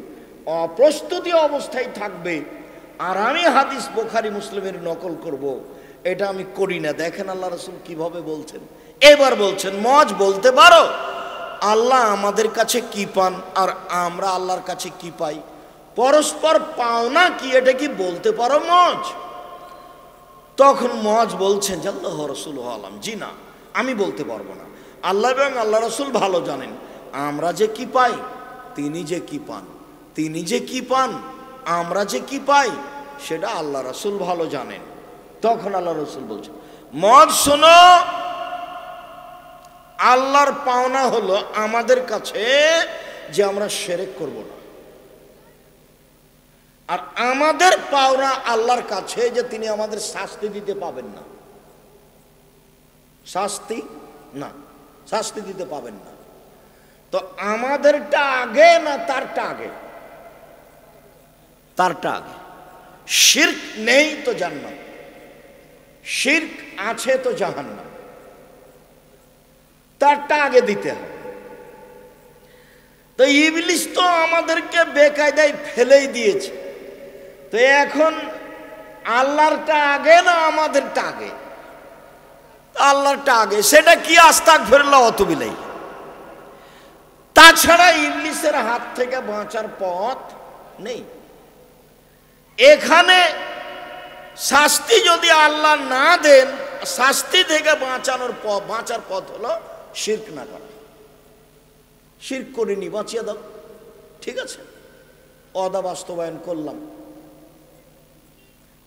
অপ্রস্তুতি অবস্থায় থাকবে আর আমি হাদিস বুখারী মুসলিমের নকল করব, এটা আমি করি না। দেখেন আল্লাহ রাসূল কিভাবে বলছেন। এবার বলছেন মজ বলতে পারো, আল্লাহ আমাদের কাছে কি পান আর আমরা আল্লাহর কাছে কি পাই, পরস্পর পাওনা কি, এটা কি বলতে পারো মজ? তখন মজ বলছেন যে আল্লাহ রাসূল আলাম, জি না আমি বলতে পারবো না, আল্লাহ এবং আল্লাহ রাসূল ভালো জানেন, আমরা যে কি পাই তিনি যে কি পান, তিনি যে কি পান আমরা যে কি পাই সেটা আল্লাহ রাসূল ভালো জানেন। তখন আল্লাহ রাসূল বলছেন মজ শোনো, আল্লাহর পাওনা হলো আমাদের কাছে যে আমরা শিরক করব না, আর আমাদের পাওনা আল্লাহর কাছে যে তিনি আমাদের শাস্তি দিতে পাবেন না, শাস্তি না, শাস্তি দিতে পাবেন না। তো আমাদেরটা আগে না তারটা আগে? তারটা আগে। শিরক নেই তো জান্নাত, শিরক আছে তো জাহান্নাম, তারটা আগে দিতে হবে। তো ইবলিস তো আমাদেরকে বেকায়দায় ফেলেই দিয়েছে, তো এখন আল্লাহরটা আগে না আমাদেরটা আগে? আল্লাহরটা আগে, সেটা কি? আস্তাগফিরুল্লাহ ওয়া আতুবু ইলাইহি। তাছাড়া ইবলিসের হাত থেকে বাঁচার পথ নেই। এখানে শাস্তি যদি আল্লাহ না দেন, শাস্তি থেকে বাঁচার পথ হলো শিরক না করা। শিরক করিনি, বাঁচিয়ে দাও, ঠিক আছে, ওয়াদা বাস্তবায়ন করলাম।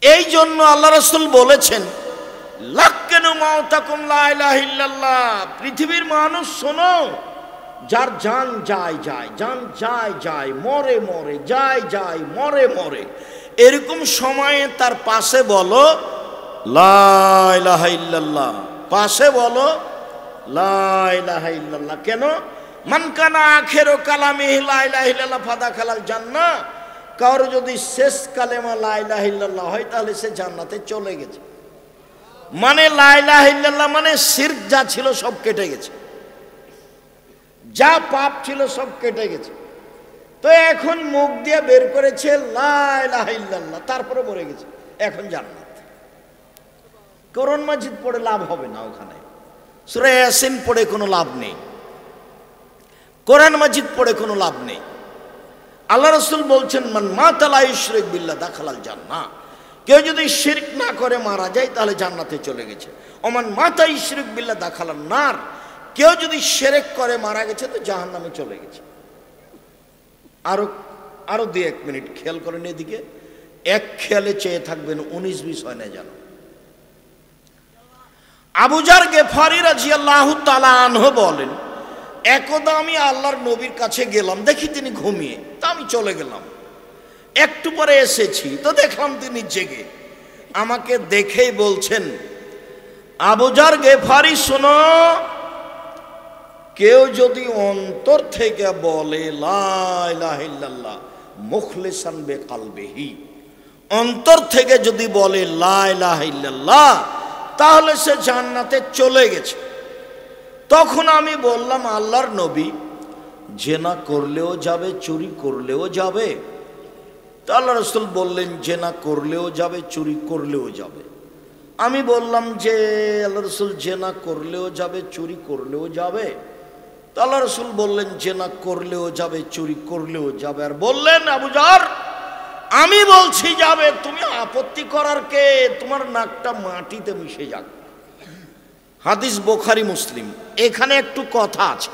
এই জন্য আল্লাহ রাসূল বলেছেন লাক্কানু মাউতাকুম লা ইলাহা ইল্লাল্লাহ, পৃথিবীর মানুষ শোনো, যার জান যায় যায়, জান যায় যায়, মরে মরে, যায় যায়, মরে মরে, এরকম সময়ে তার পাশে বলো লা ইলাহা ইল্লাল্লাহ, পাশে বলো লা ইলাহা ইল্লাল্লাহ। কেন? মান কানা আখিরু কালামিহি লা ইলাহা ইল্লাল্লাহ ফাদাখালাল জান্নাহ, কার যদি শেষ কালেমা লা ইলাহা ইল্লাল্লাহ হয় তাহলে সে জান্নাতে চলে গেছে। মানে লা ইলাহা ইল্লাল্লাহ মানে শিরক যা ছিল সব কেটে গেছে, যা পাপ ছিল সব কেটে গেছে। তো এখন মুখ দিয়ে বের করেছে লা ইলাহা ইল্লাল্লাহ, তারপরে মরে গেছে, এখন জান্নাত। কোরআন মাজিদ পড়ে লাভ হবে না, ওখানে সূরা ইয়াসিন পড়ে কোনো লাভ নেই, কোরআন মাজিদ পড়ে কোনো লাভ নেই। আল্লাহ রাসূল বলছেন মান মাতা লা ইউশরিক বিল্লাহ দাখালাল জান্নাহ, কেউ যদি শিরক না করে মারা যায় তাহলে জান্নাতে চলে গেছে। ওমান মাতা ইউশরিক বিল্লাহ দাখালান নার, কেউ যদি শিরক করে মারা গেছে তো জাহান্নামে চলে গেছে। আরো 2-1 মিনিট খেয়াল করেন এদিকে, এক খেয়ালে চেয়ে থাকবেন, 19-20 হয় না যেন। আবু যার গেফারি রাদিয়াল্লাহু তাআলা আনহু বলেন একদা আমি আল্লাহর নবীর কাছে গেলাম, দেখি তিনি ঘুমিয়ে, তা আমি চলে গেলাম। একটু পরে এসেছি তো দেখলাম তিনি জেগে। আমাকে দেখেই বলছেন আবু যার গেফারি শোনো, কেউ যদি অন্তর থেকে বলে লা ইলাহা ইল্লাল্লাহ মুখলিসান বিকলবিহি, অন্তর থেকে যদি বলে লা ইলাহা ইল্লাল্লাহ তাহলে সে জান্নাতে চলে গেছে। তখন আমি বললাম আল্লাহর নবী, জেনা করলেও যাবে, চুরি করলেও যাবে? তো আল্লাহ রাসূল বললেন জেনা করলেও যাবে, চুরি করলেও যাবে। আমি বললাম যে আল্লাহ রাসূল জেনা করলেও যাবে, চুরি করলেও যাবে? তো আল্লাহ রাসূল বললেন জেনা করলেও যাবে, চুরি করলেও যাবে। আর বললেন আবু যার, আমি বলছি যাবে, তুমি আপত্তি করার কে? তোমার নাকটা মাটিতে মিশে যাক। হাদিস বুখারী মুসলিম। এখানে একটু কথা আছে,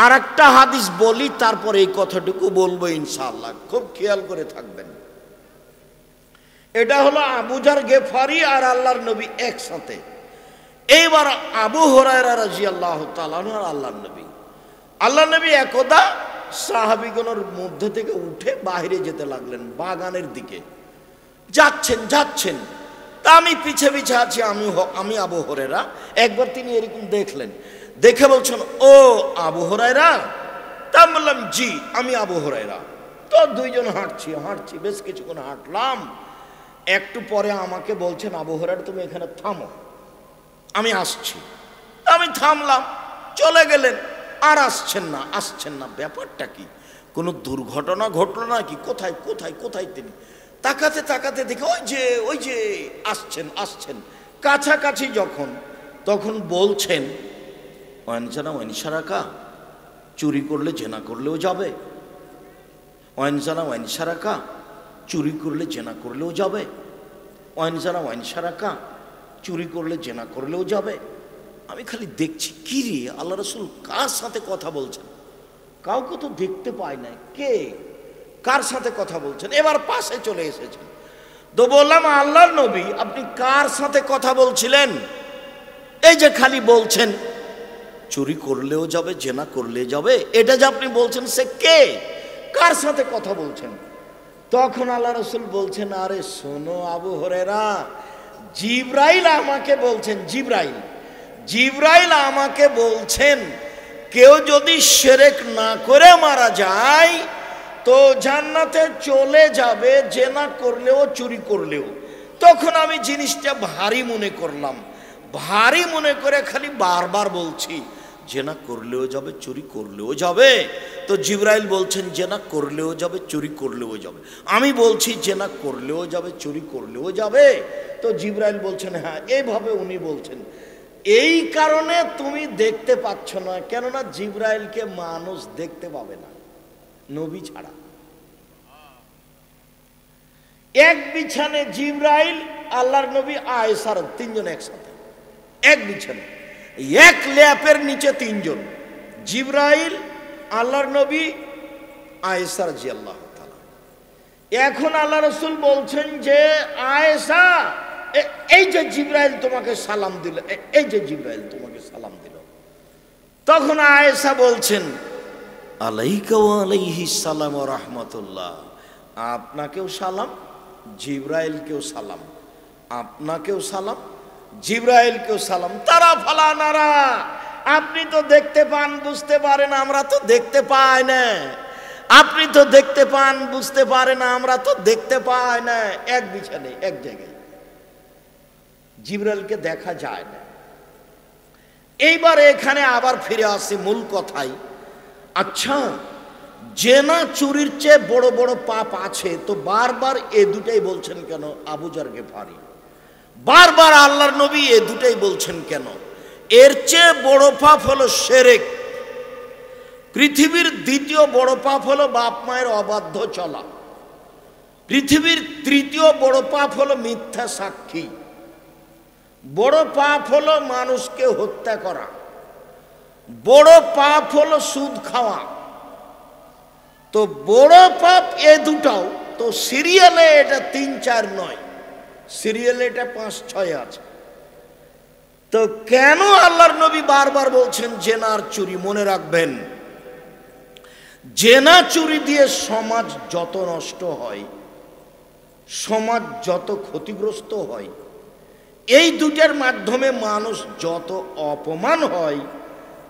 আর একটা হাদিস বলি তারপর এই কথাটুকু বলবো ইনশাআল্লাহ, খুব খেয়াল করে থাকবেন। এটা হলো আবু যার গেফারি আর আল্লাহর নবী একসাথে। এইবার আবু হুরায়রা রাদিয়াল্লাহু তাআলা আনহু আর আল্লাহর নবী একদা সাহাবীগণের মধ্যে থেকে উঠে বাইরে যেতে লাগলেন, বাগানের দিকে যাচ্ছেন। তা আমি পিছে পিছে আছি, আমি আবু হুরায়রা। একবার তিনি এরকম দেখলেন, দেখে বলছেন, ও আবু হুরায়রা? তা আমি বললাম, জি আমি আবু হুরায়রা। তো দুইজন হাঁটছি, বেশ কিছুক্ষণ হাঁটলাম। একটু পরে আমাকে বলছেন, আবু হুরায়রা তুমি এখানে থামো, আমি আসছি। আমি থামলাম, চলে গেলেন। আর আসছেন না, ব্যাপারটা কি? কোনো দুর্ঘটনা ঘটলো নাকি? কোথায় তিনি? তাকাতে দেখে ওই যে আসছেন। কাছাকাছি তখন বলছেন, ওয়ানজানা ওয়ানসারাকা, চুরি করলে জেনা করলেও যাবে। ওয়ানজানা ওয়ানসারাকা, চুরি করলে জেনা করলেও যাবে। ওয়ানজানা ওয়ানসারাকা, চুরি করলে জেনা করলেও যাবে। আমি খালি দেখছি, কি রে আল্লাহ রাসূল কার সাথে কথা বলছেন? কাউকে তো দেখতে পাই নাই, কার সাথে কথা বলছেন? এবার পাশে চলে এসেছেন। তো বললাম, আল্লাহর নবী আপনি কার সাথে কথা বলছিলেন? এই যে খালি বলছেন চুরি করলেও যাবে, জেনা করলে যাবে, এটা যে আপনি বলছেন, সে কে? কার সাথে কথা বলছেন? তখন আল্লাহ রাসূল বলছেন, আরে শোনো আবু হুরায়রা, জিবরাইল আমাকে বলছেন, জিবরাইল আমাকে বলছেন, কেউ যদি শিরক না করে মারা যায় তো জান্নাতে চলে যাবে, জেনা করলেও চুরি করলেও। তখন আমি জিনিসটা ভারী মনে করলাম, ভারী মনে করে খালি বারবার বলছি, জেনা করলেও যাবে, চুরি করলেও যাবে। তো জিবরাইল বলছেন জেনা করলেও যাবে, চুরি করলেও যাবে। আমি বলছি জেনা করলেও যাবে, চুরি করলেও যাবে। তো জিবরাইল বলছেন, হ্যাঁ, এইভাবে উনি বলছেন। এই কারণে তুমি দেখতে পাচ্ছ না, কেননা জিবরাইলকে মানুষ দেখতে পাবে না নবী ছাড়া। এক বিছানে জিবরাইল, আল্লাহর নবী, আয়েশার, তিনজন একসাথে এক বিছানে, এক ল্যাপের নিচে তিনজন, জিবরাইল, আল্লাহর নবী, আয়েশা রাদিয়াল্লাহু তাআলা। এখন আল্লাহ রাসূল বলছেন যে, আয়েশা, এই যে জিবরাইল তোমাকে সালাম দিল, এই যে জিবরাইল তোমাকে সালাম দিল। তখন আয়েশা বলছেন, আলাইকা ওয়া আলাইহিস সালাম ওয়া রাহমাতুল্লাহ, আপনাকেও সালাম, জিবরাইলকেও সালাম, আপনাকেও সালাম, জিবরাইলকেও সালাম। তারা ফালা নারা, আপনি তো দেখতে পান, বুঝতে পারেন, আমরা তো দেখতে পাই না। আপনি তো দেখতে পান, বুঝতে পারেন, আমরা তো দেখতে পাই না। এক বিছানে এক জায়গায়, জিবরাইলকে দেখা যায় না। এইবার এখানে আবার ফিরে আসি মূল কথায়। আচ্ছা, জেনা চুরির চেয়ে বড় বড় পাপ আছে, তো বারবার এ দুটাই বলছেন কেন আবু যার গেফারি? বারবার আল্লাহর নবী এ দুটাই বলছেন কেন? এর চেয়ে বড় পাপ হলো শিরক। পৃথিবীর দ্বিতীয় বড় পাপ হলো বাপ মায়ের অবাধ্য চলা। পৃথিবীর তৃতীয় বড় পাপ হলো মিথ্যা সাক্ষী। বড় পাপ হলো মানুষকে হত্যা করা। বড় পাপ হলো সুদ খাওয়া। তো বড় পাপ এ দুটাও, তো সিরিয়ালে এটা 3-4 নয়, সিরিয়ালে এটা 5-6 আছে। তো কেন আল্লাহর নবী বারবার বলছেন জেনার চুরি? মনে রাখবেন, জেনা চুরি দিয়ে সমাজ যত নষ্ট হয়, সমাজ যত ক্ষতিগ্রস্ত হয়, এই দুটার মাধ্যমে মানুষ যত অপমান হয়,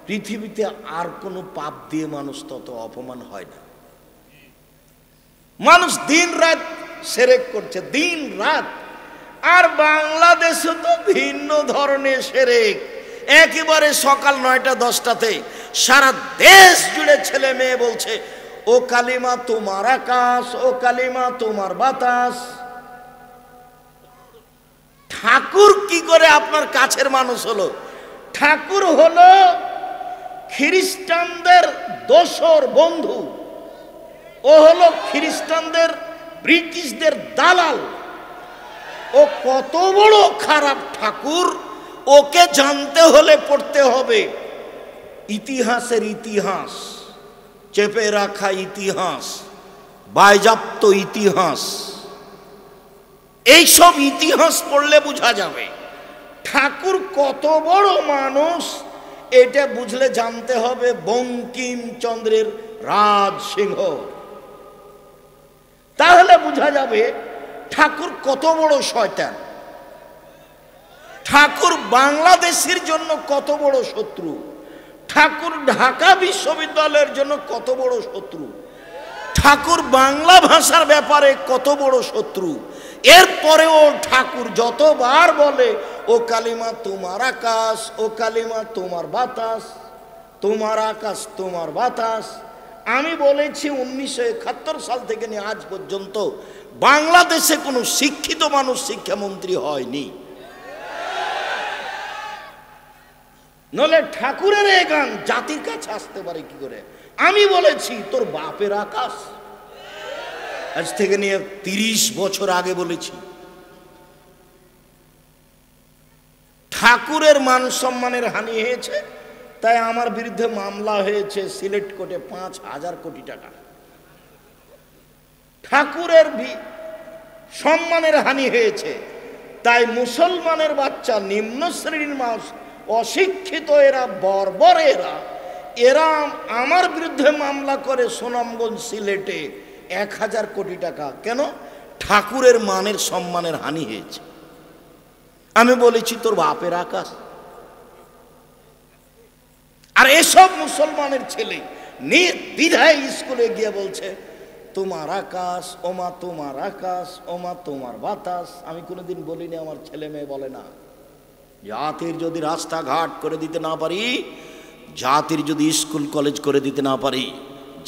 পৃথিবীতে আর কোনো পাপ দিয়ে মানুষ তত অপমান হয় না। মানুষ দিন রাত শিরক করছে, দিন রাত। আর বাংলাদেশে তো ভিন্ন ধরনের শিরক। একেবারে সকাল 9টা-10টাতে সারা দেশ জুড়ে ছেলে মেয়ে বলছে, ও কালিমা তোমার আকাশ, ও কালিমা তোমার বাতাস। ঠাকুর কি করে আপনার কাছের মানুষ হলো? ঠাকুর হলো খ্রিস্টানদের দোসর বন্ধু। ও হলো খ্রিস্টানদের, ব্রিটিশদের দালাল। ও কত বড় খারাপ ঠাকুর, ওকে জানতে হলে পড়তে হবে ইতিহাসের ইতিহাস, চেপে রাখা ইতিহাস, বাজেয়াপ্ত ইতিহাস। এইসব ইতিহাস পড়লে বোঝা যাবে ঠাকুর কত বড় মানুষ। এটা বুঝলে জানতে হবে বঙ্কিমচন্দ্রের রাজ সিংহ, তাহলে বোঝা যাবে ঠাকুর কত বড় শয়তান। ঠাকুর বাংলাদেশের জন্য কত বড় শত্রু, ঠাকুর ঢাকা বিশ্ববিদ্যালয়ের জন্য কত বড় শত্রু, ঠাকুর বাংলা ভাষার ব্যাপারে কত বড় শত্রু। এরপরেও ঠাকুর যতবার বলে ও কালিমা তোমার আকাশ, ও কালিমা তোমার বাতাস, তোমার আকাশ তোমার বাতাস। আমি বলেছি 1971 সাল থেকে নিয়ে আজ পর্যন্ত বাংলাদেশে কোনো শিক্ষিত মানুষ শিক্ষামন্ত্রী হয়নি। নলে ঠাকুরের এই গান জাতির কাছে আসতে পারে কি করে? আমি বলেছি তোর বাপের আকাশ, আজ থেকে নিয়ে 30 বছর আগে বলেছি। ঠাকুরের মান সম্মানের হানি হয়েছে, তাই আমার বিরুদ্ধে মামলা হয়েছে সিলেট কোর্টে 5,000 কোটি টাকা। ঠাকুরের সম্মানের হানি হয়েছে, তাই মুসলমানের বাচ্চা, নিম্ন শ্রেণীর মানুষ, অশিক্ষিত এরা, বর্বর এরা আমার বিরুদ্ধে মামলা করে সুনামগঞ্জ সিলেটে 1,000 কোটি টাকা। কেন? ঠাকুরের মানের সম্মানের হানি হয়েছে। আমি বলেছি তোর বাপের আকাশ। আর এসব মুসলমানের ছেলে নির্দ্বিধায় স্কুলে গিয়ে বলছে তোমার আকাশ ওমা, তোমার আকাশ ওমা, তোমার বাতাস। আমি কোনোদিন বলিনি, আমার ছেলে মেয়ে বলে না। জাতির যদি রাস্তাঘাট করে দিতে না পারি, জাতির যদি স্কুল কলেজ করে দিতে না পারি,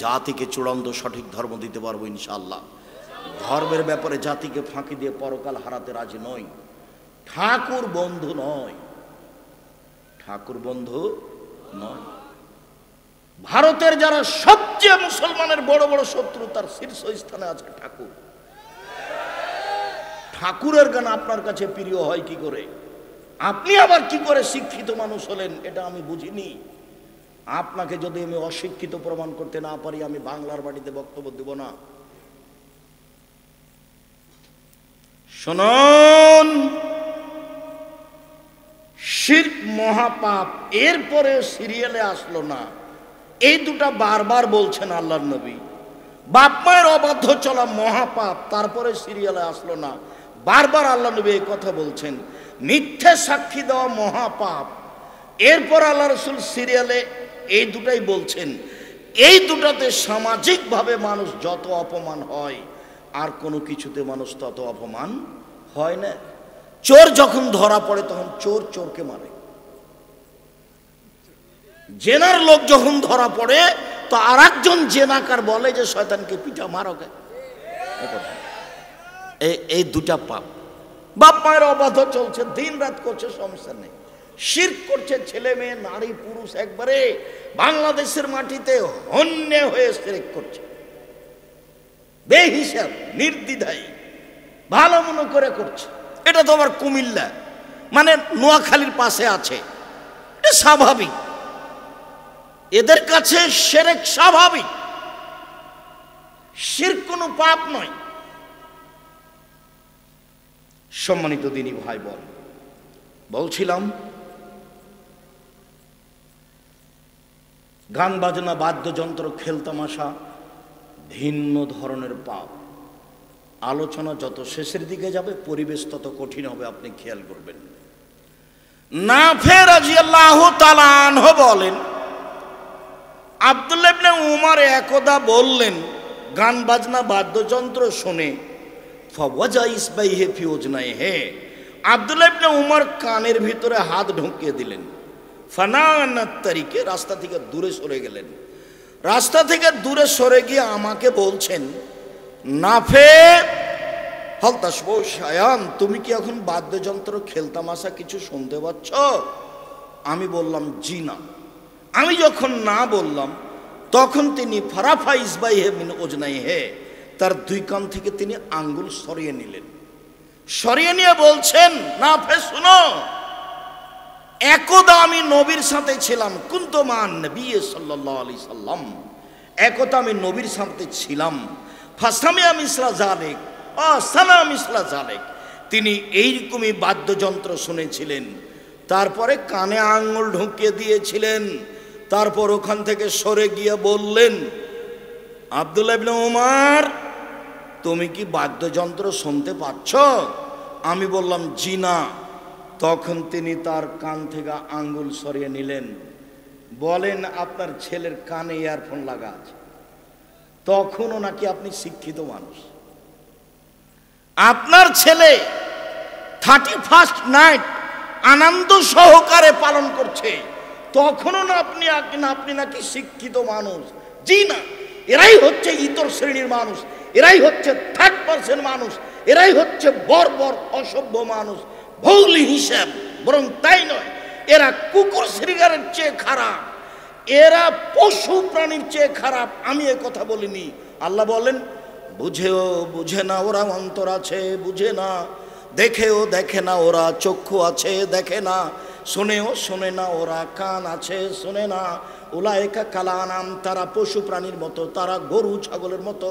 জাতিকে চূড়ান্ত সঠিক ধর্ম দিতে পারবো ইনশাআল্লাহ। ধর্মের ব্যাপারে জাতিকে ফাঁকি দিয়ে পরকাল হারাতে রাজি নই। ঠাকুর বন্ধু নয়, ঠাকুর বন্ধু নয়। ভারতের যারা সবচেয়ে মুসলমানের বড় বড় শত্রু, তার শীর্ষস্থানে আছে ঠাকুর। ঠাকুরের গান আপনার কাছে প্রিয় হয় কি করে? আপনি আবার কি করে শিক্ষিত মানুষ হলেন এটা আমি বুঝিনি। আপনাকে যদি আমি অশিক্ষিত প্রমাণ করতে না পারি, আমি বাংলার বাড়িতে বক্তব্য দেব না। শুনুন, শিরক মহাপাপ, এরপরে সিরিয়ালে আসলো না। এই দুটা বারবার বলছেন আল্লাহর নবী। বাপ মায়ের অবাধ্য চলা মহাপাপ, তারপরে সিরিয়ালে আসলো না। বারবার আল্লাহ নবী এই কথা বলছেন। মিথ্যে সাক্ষী দেওয়া মহাপাপ, এরপর আল্লাহ রসুল সিরিয়ালে এই দুটাই বলছেন। এই দুটাতে সামাজিকভাবে মানুষ যত অপমান হয়, আর কোনো কিছুতে মানুষ তত অপমান হয় না। চোর যখন ধরা পড়ে তখন চোর চোরকে মারে, জেনার লোক যখন ধরা পড়ে তো আর একজন জেনাকার বলে যে শয়তানকে পিঠা মারোকে। এই দুটা পাপ। বাপ মায়ের অবাধ্য চলছে, দিন রাত করছে, সমস্যা নেই। শিরক করছে ছেলে মেয়ে, নারী পুরুষ, একবারে বাংলাদেশের মাটিতে হন্যে হয়ে শিরক করছে, বেহিসাব, নির্দ্বিধায়, ভালো মনে করে করছে। এটা তো আবার কুমিল্লা মানে নোয়াখালীর পাশে আছে, এটা স্বাভাবিক। এদের কাছে শিরক স্বাভাবিক, শিরক কোনো পাপ নয়। সম্মানিত দিনী ভাই বোন, বলছিলাম গান বাজনা, বাদ্যযন্ত্র, খেলতামাশা ভিন্ন ধরনের পাপ। আলোচনা যত শেষের দিকে যাবে পরিবেশ তত কঠিন হবে, আপনি খেয়াল করবেন। নাফে রাদিয়াল্লাহু তাআলা আনহু বলেন, আব্দুল্লাহ ইবনে উমর একদা বললেন, গান বাজনা বাদ্যযন্ত্র শুনে ফাওয়াজা ইসবাইহি ফি উজনাইহি, আব্দুল্লাহ ইবনে উমর কানের ভিতরে হাত ঢুকিয়ে দিলেন। ফানানাত তারিকে, রাস্তা থেকে দূরে সরে গেলেন। রাস্তা থেকে দূরে সরে গিয়ে আমাকে বলছেন, নাফে হল তাসবু শায়ান, তুমি কি এখন বাদ্যযন্ত্র খেলতামাশা কিছু শুনতে পাচ্ছ? আমি বললাম জি না। আমি যখন না বললাম তখন তিনি ফারাফা ইসবাইহি মিন উজনাইহি, তার দুই কান থেকে তিনি আঙ্গুল সরিয়ে নিলেন। সরিয়ে নিয়ে বলছেন, নাফে শুনো, একদা আমি নবীর সাথে ছিলাম, কুনতু মান নবী সাল্লাল্লাহু আলাইহি সাল্লাম, একদা আমি নবীর সাথে ছিলাম। ফাসামিয়া মিসলা জালিক, সালাম মিসলা জালিক, তিনি এইরকমই বাদ্যযন্ত্র শুনেছিলেন, তারপরে কানে আঙুল ঢুকিয়ে দিয়েছিলেন, তারপর ওখান থেকে সরে গিয়ে বললেন, আব্দুল্লাহ ইবনে ওমর, তুমি কি বাদ্যযন্ত্র শুনতে পাচ্ছ? আমি বললাম, জি না। তখন তিনি তার কান থেকে আঙ্গুল সরিয়ে নিলেন, বলেন, আপনার ছেলের কানে ইয়ারফোন লাগা আছে। তখনও নাকি আপনি শিক্ষিত মানুষ, আপনার ছেলে 31st নাইট আনন্দ সহকারে পালন করছে, তখনও না আপনি নাকি শিক্ষিত মানুষ। জি না, এরাই হচ্ছে ইতর শ্রেণীর মানুষ, এরাই হচ্ছে 3rd মানুষ, এরাই হচ্ছে বর্বর অসভ্য মানুষ। ভৌলি হিসাব, বরং তাই নয়, এরা কুকুর শ্রীগারের চেয়ে খারাপ, এরা পশু প্রাণীর চেয়ে খারাপ। আমি এ কথা বলিনি। আল্লাহ বলেন, বুঝেও বুঝে না ওরা অন্তর আছে, বুঝে না, দেখেও দেখে না ওরা চক্ষু আছে, দেখে না, শোনেও শোনে না ওরা কান আছে, শোনে না। উলায়েকা কালানাম, তারা পশু প্রাণীর মতো, তারা গরু ছাগলের মতো,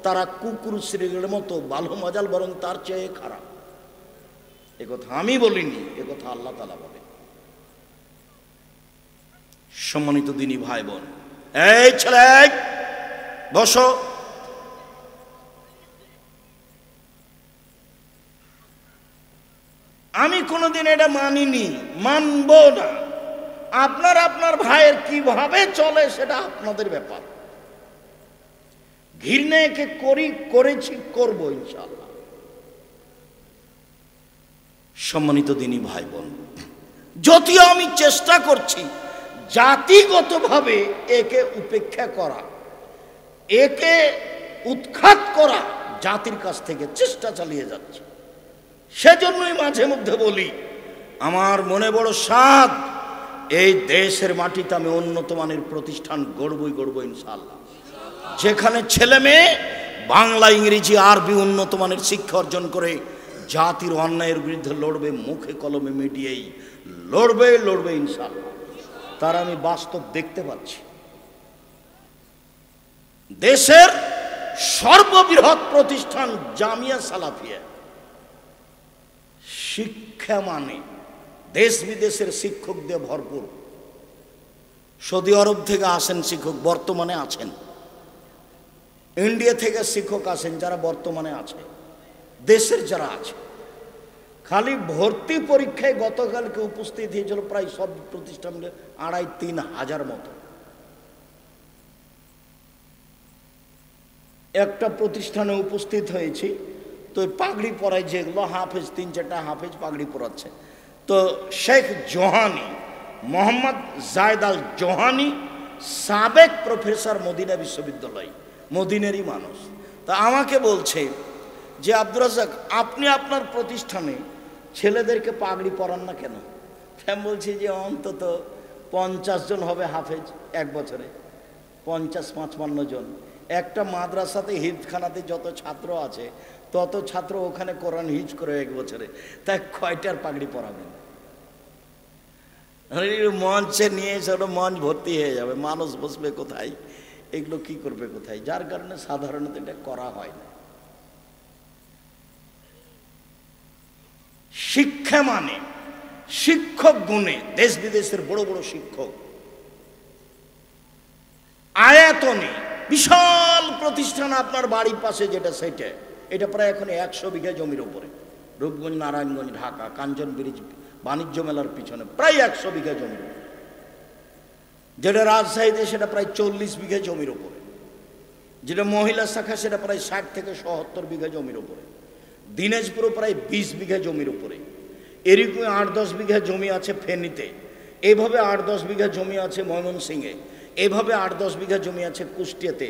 তারা কুকুর শ্রীগারের মতো, ভালো মজাল, বরং তার চেয়ে খারাপ। এ কথা আমি বলিনি, এ কথা আল্লাহ তাআলা বলেন। সম্মানিত দিনী ভাই বোন, এই ছেলে বসো। আমি কোনোদিন এটা মানিনি, মানব না। আপনার ভাইয়ের কিভাবে চলে সেটা আপনাদের ব্যাপার। ঘৃণাকে করেছি, করবো ইনশাআল্লাহ। সম্মানিত দিনী ভাই বোন, যদিও আমি চেষ্টা করছি জাতিগতভাবে একে উপেক্ষা করা, একে উৎখাত করা, জাতির কাছ থেকে চেষ্টা চালিয়ে যাচ্ছে। সেজন্যই মাঝে মধ্যে বলি, আমার মনে বড় সাধ, এই দেশের মাটিতে আমি উন্নত মানের প্রতিষ্ঠান গড়বই ইনশাআল্লাহ, যেখানে ছেলে মেয়ে বাংলা, ইংরেজি, আরবি উন্নত মানের শিক্ষা অর্জন করে জাতির অন্যায়ের বিরুদ্ধে লড়বে, মুখে কলমে মিডিয়েই লড়বে ইনশাআল্লাহ। তার আমি বাস্তব দেখতে পাচ্ছি। দেশের সর্ববৃহৎ প্রতিষ্ঠান জামিয়া সালাফিয়া, শিক্ষা মানে দেশ বিদেশের শিক্ষক দিয়ে ভরপুর। সৌদি আরব থেকে আসেন শিক্ষক, বর্তমানে আছেন। ইন্ডিয়া থেকে শিক্ষক আসেন, যারা বর্তমানে আছে। দেশের যারা আছে, খালি ভর্তি পরীক্ষায় গতকালকে উপস্থিত হয়েছিল প্রায় সব প্রতিষ্ঠানে 2,5-3 হাজার মতো। একটা প্রতিষ্ঠানে উপস্থিত হয়েছি, তো পাগড়ি পরায় যেগুলো হাফেজ, 3-4টা হাফেজ পাগড়ি পরাচ্ছে। তো শেখ জোহানি, মোহাম্মদ জায়েদ আল জোহানি, সাবেক প্রফেসর মদিনা বিশ্ববিদ্যালয়, মদিনেরই মানুষ। তা আমাকে বলছে যে, আব্দুর রাজ্জাক, আপনি আপনার প্রতিষ্ঠানে ছেলেদেরকে পাগড়ি পরান না কেন? আমি বলছি যে অন্তত 50 জন হবে হাফেজ এক বছরে, 50-55 জন। একটা মাদ্রাসাতে, হিফখানাতে যত ছাত্র আছে তত ছাত্র ওখানে কোরআন হিফজ করে এক বছরে, তাই কয়টার পাগড়ি পরাবেন? মঞ্চে নিয়ে এসে ওটা মঞ্চ ভর্তি হয়ে যাবে, মানুষ বসবে কোথায়, এগুলো কি করবে কোথায়? যার কারণে সাধারণত এটা করা হয় না। শিক্ষা মানে শিক্ষক গুণে দেশ বিদেশের বড় বড় শিক্ষক, আয়তনে বিশাল প্রতিষ্ঠান। আপনার বাড়ির পাশে যেটা, সেটা এটা প্রায় এখন 100 বিঘা জমির উপরে। রূপগঞ্জ, নারায়ণগঞ্জ, ঢাকা, কাঞ্চন ব্রিজ, বাণিজ্য মেলার পিছনে প্রায় 100 বিঘা জমির উপরে। যেটা রাজশাহীতে সেটা প্রায় 40 বিঘা জমির উপরে। যেটা মহিলা শাখা সেটা প্রায় 60 থেকে 70 বিঘা জমির উপরে। দিনাজপুরে প্রায় 20 বিঘা জমির উপরে। এরকম 8-10 বিঘা জমি আছে ফেনীতে, এইভাবে 8-10 বিঘা জমি আছে ময়মনসিংহে, এইভাবে 8-10 বিঘা জমি আছে কুষ্টিয়াতে,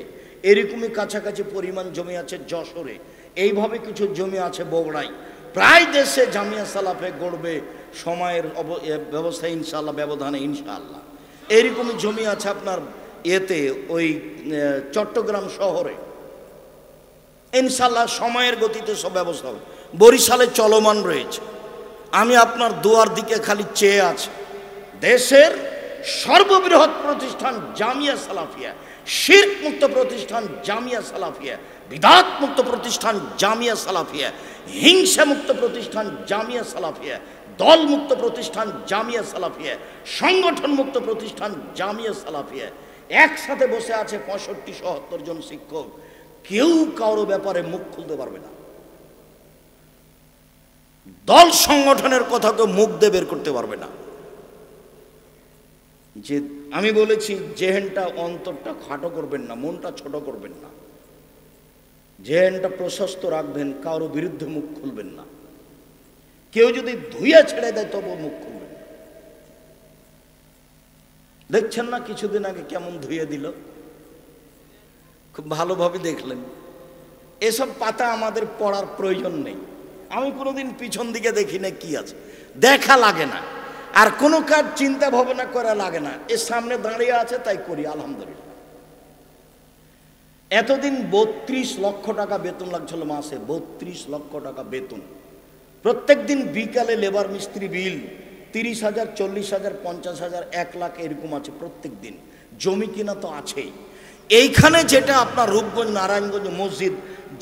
এরকমই কাছাকাছি পরিমাণ জমি আছে যশোরে, এইভাবে কিছু জমি আছে বগুড়ায়। প্রায় দেশে জামিয়া সালাফে গড়বে সময়ের ব্যবস্থা ইনশাআল্লাহ, ব্যবধানে ইনশাআল্লাহ। এইরকমই জমি আছে আপনার এতে, ওই চট্টগ্রাম শহরে ইনশাআল্লাহ সময়ের গতিতে সব ব্যবস্থা হবে। বরিশালে চলমান রয়েছে। আমি আপনার দুয়ার দিকে খালি চেয়ে আছি। দেশের সর্ববৃহৎ প্রতিষ্ঠান জামিয়া সালাফিয়া, শিরক মুক্ত প্রতিষ্ঠান জামিয়া সালাফিয়া, বিদআত মুক্ত প্রতিষ্ঠান জামিয়া সালাফিয়া, হিংসা মুক্ত প্রতিষ্ঠান জামিয়া সালাফিয়া, দল মুক্ত প্রতিষ্ঠান জামিয়া সালাফিয়া, সংগঠন মুক্ত প্রতিষ্ঠান জামিয়া সালাফিয়া। একসাথে বসে আছে 65-77 জন শিক্ষক, কেউ কারো ব্যাপারে মুখ খুলতে পারবে না। দল সংগঠনের কথা কেউ মুখ দিয়ে বের করতে পারবে না। যে আমি বলেছি জেহেনটা, অন্তরটা খাটো করবেন না, মনটা ছোট করবেন না, জেহেনটা প্রশস্ত রাখবেন, কারো বিরুদ্ধে মুখ খুলবেন না। কেউ যদি ধুইয়া ছেড়ে দেয় তবু মুখ খুলবেন। দেখছেন না কিছুদিন আগে কেমন ধুয়ে দিল, খুব ভালোভাবে দেখলেন। এসব পাতা আমাদের পড়ার প্রয়োজন নেই। আমি কোনোদিন পিছন দিকে দেখি না কি আছে, দেখা লাগে না, আর কোনো কাজ চিন্তা ভাবনা করা লাগে না। এর সামনে দাঁড়িয়ে আছে তাই করি, আলহামদুলিল্লাহ। এতদিন 32 লক্ষ টাকা বেতন লাগছিল মাসে, 32 লক্ষ টাকা বেতন। প্রত্যেক দিন বিকালে লেবার মিস্ত্রি বিল 30,000, 40,000, 50,000, 1 লাখ এরকম আছে প্রত্যেক দিন। জমি কিনা তো আছেই। এইখানে যেটা আপনার রূপগঞ্জ নারায়ণগঞ্জ মসজিদ